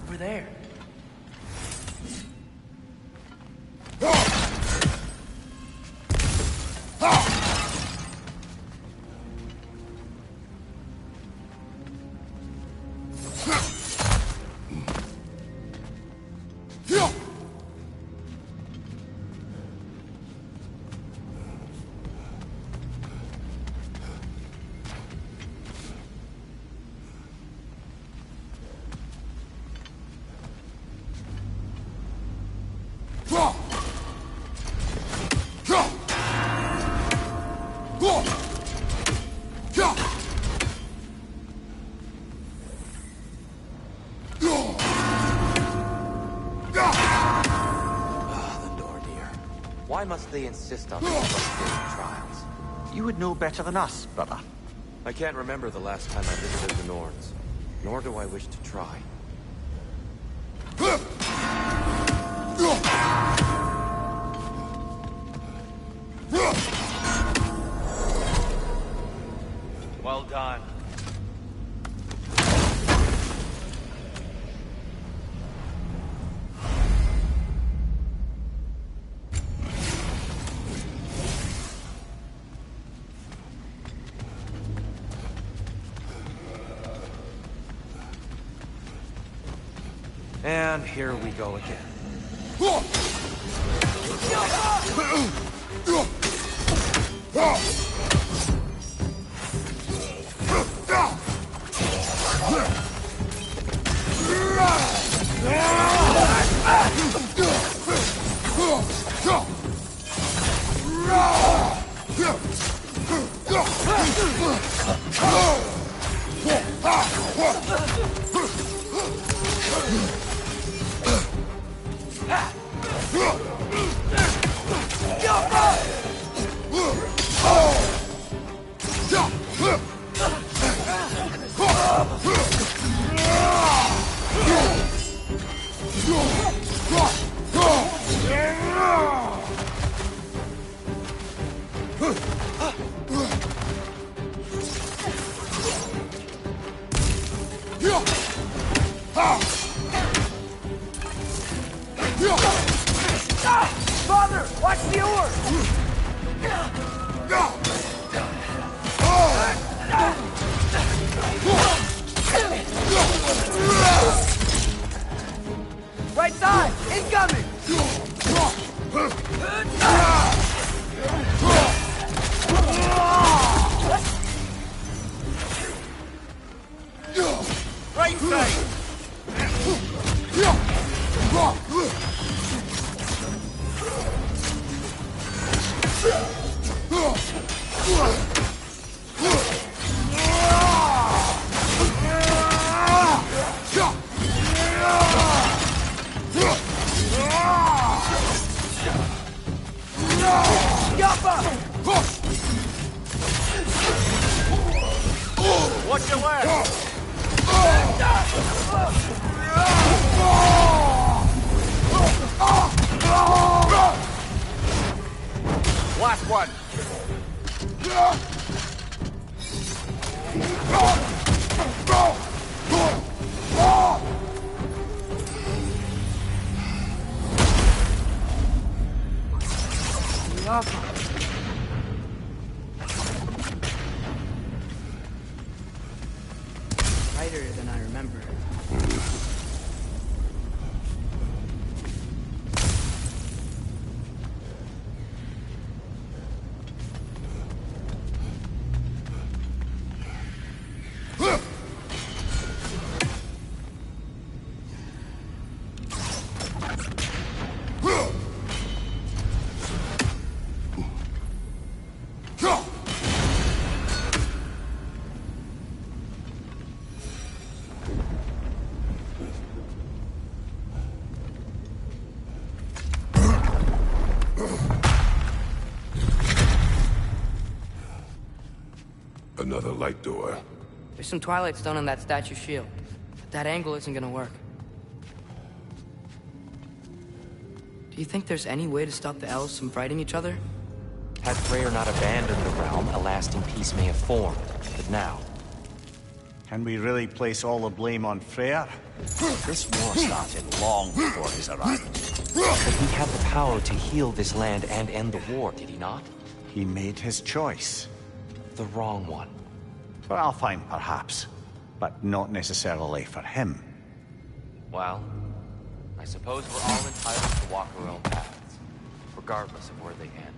Over there. Why must they insist on these frustrating trials? You would know better than us, brother. I can't remember the last time I visited the Norns, nor do I wish to try. Well done. And here we go again. Father, watch the oar! Right side! Incoming! Right side! Another light door. There's some Twilight Stone on that statue's shield. But that angle isn't gonna work. Do you think there's any way to stop the elves from fighting each other? Had Freyr not abandoned the realm, a lasting peace may have formed. But now... Can we really place all the blame on Freyr? This war started long before his arrival. But he had the power to heal this land and end the war, did he not? He made his choice. The wrong one. For Alfheim, perhaps. But not necessarily for him. Well, I suppose we're all entitled to walk our own paths, regardless of where they end.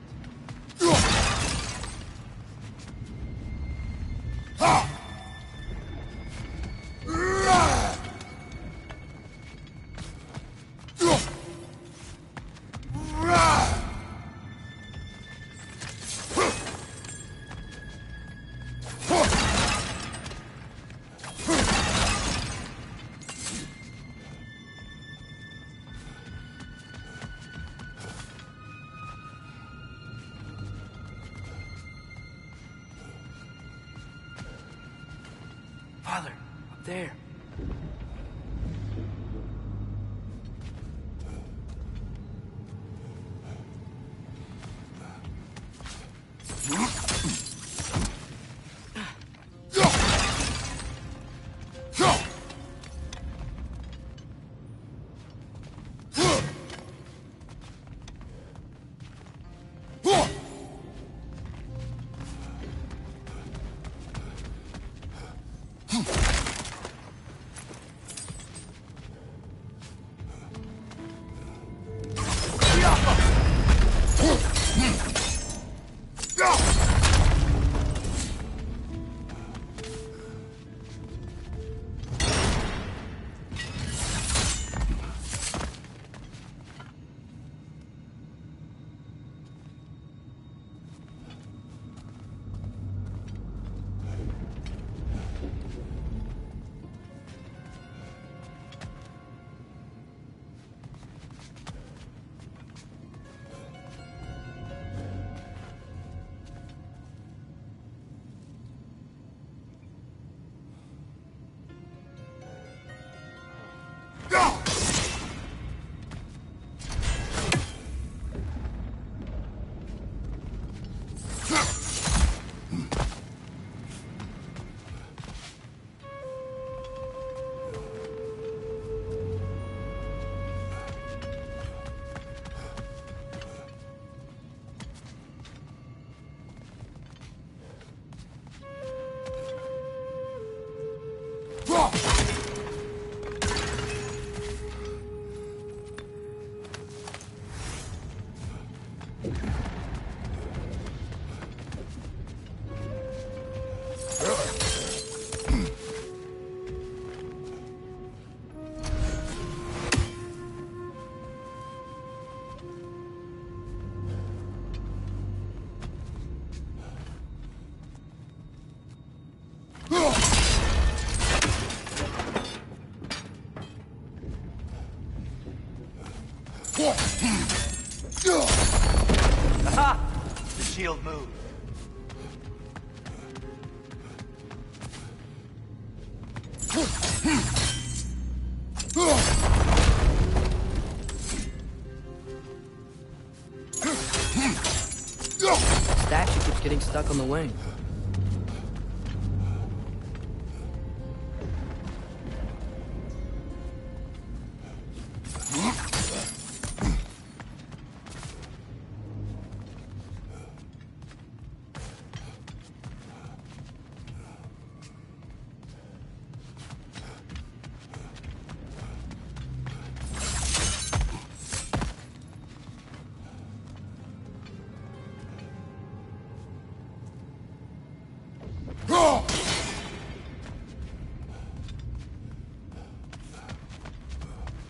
Father, up there. Aha! The shield moved. The statue keeps getting stuck on the wing.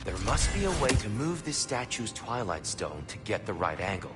There must be a way to move this statue's Twilight Stone to get the right angle.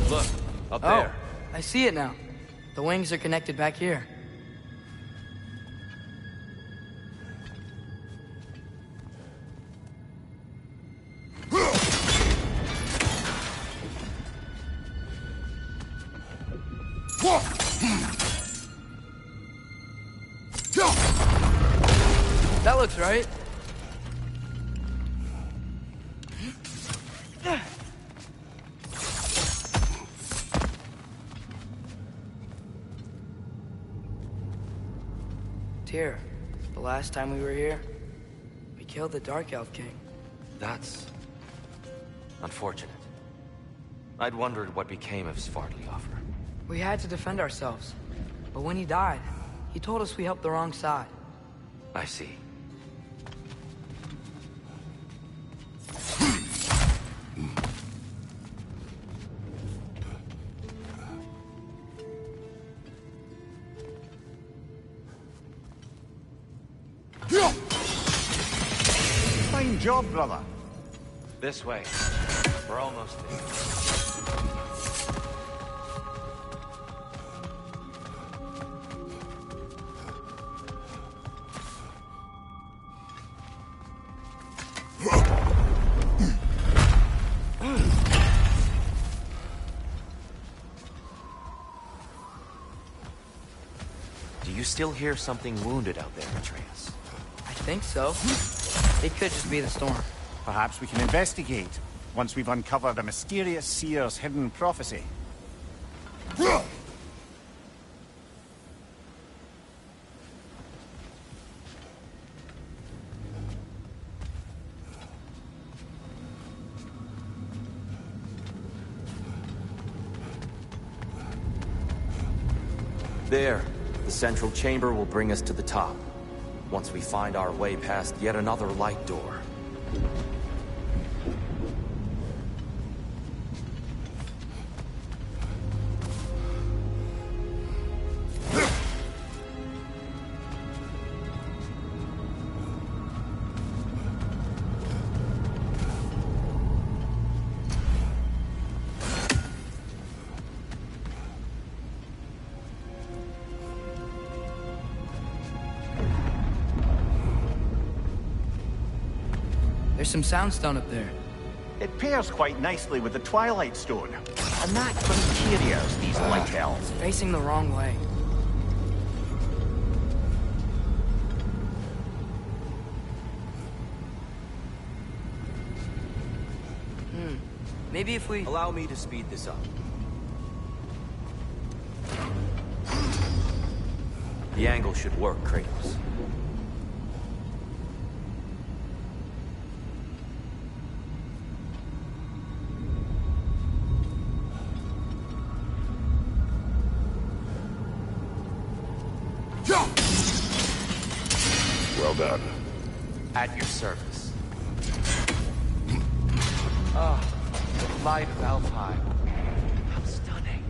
Look, up there. I see it now. The wings are connected back here. That looks right. Tyr, the last time we were here, we killed the Dark Elf King. That's unfortunate. I'd wondered what became of Svartalfheim. We had to defend ourselves. But when he died, he told us we helped the wrong side. I see. Fine job, brother. This way. We're almost there. Do you still hear something wounded out there, Atreus? I think so. It could just be the storm. Perhaps we can investigate, once we've uncovered a mysterious seer's hidden prophecy. There. The central chamber will bring us to the top. Once we find our way past yet another light door. There's some soundstone up there. It pairs quite nicely with the Twilight Stone. And that interiors these light elves. It's facing the wrong way. Maybe if we... Allow me to speed this up. The angle should work, Kratos. Well done. At your service. Ah, the light of Alfheim. How stunning.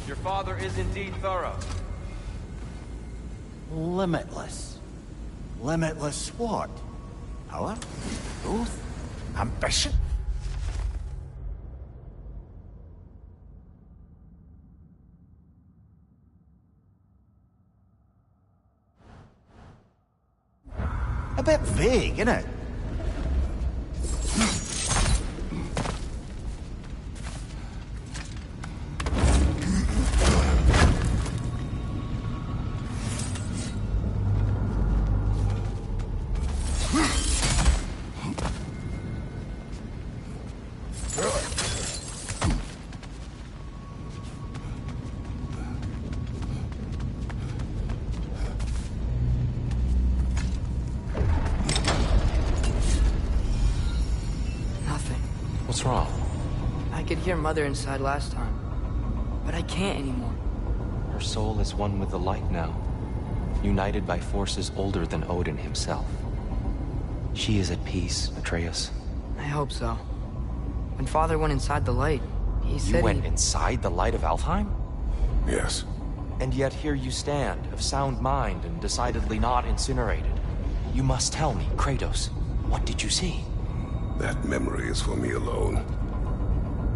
Your father is indeed thorough. Limitless. Limitless what? Power? Growth? Ambition? A bit vague, innit? What's wrong? I could hear Mother inside last time, but I can't anymore. Her soul is one with the light now, united by forces older than Odin himself. She is at peace, Atreus. I hope so. When Father went inside the light, he said You went inside the light of Alfheim? Yes. And yet here you stand, of sound mind and decidedly not incinerated. You must tell me, Kratos, what did you see? That memory is for me alone.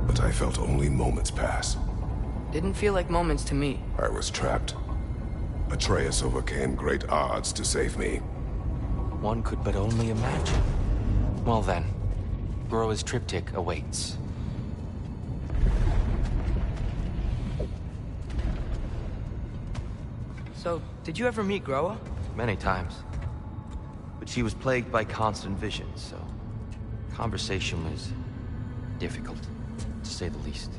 But I felt only moments pass. Didn't feel like moments to me. I was trapped. Atreus overcame great odds to save me. One could but only imagine. Well then, Groa's triptych awaits. So, did you ever meet Groa? Many times. But she was plagued by constant visions, so conversation was difficult, to say the least.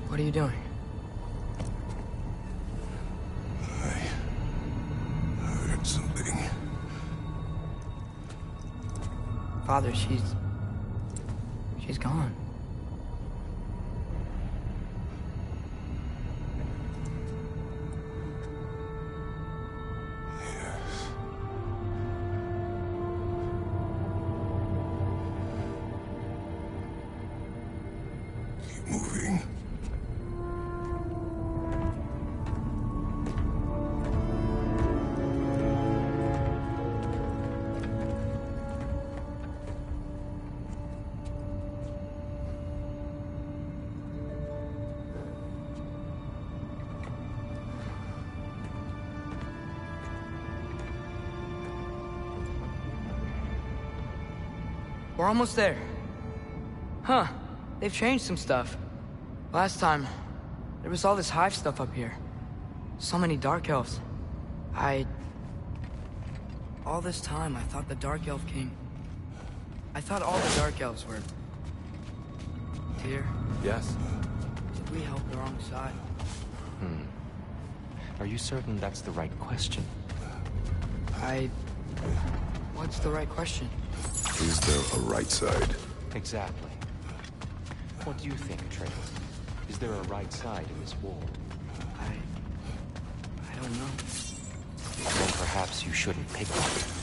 What are you doing? I heard something. Father, she's gone. Yes. Keep moving. We're almost there. Huh. They've changed some stuff. Last time, there was all this hive stuff up here. So many Dark Elves. All this time, I thought the Dark Elf King... I thought all the Dark Elves were... Tyr, Yes? did we help the wrong side? Are you certain that's the right question? What's the right question? Is there a right side? Exactly. What do you think, Atreus? Is there a right side in this war? I don't know. Then perhaps you shouldn't pick one.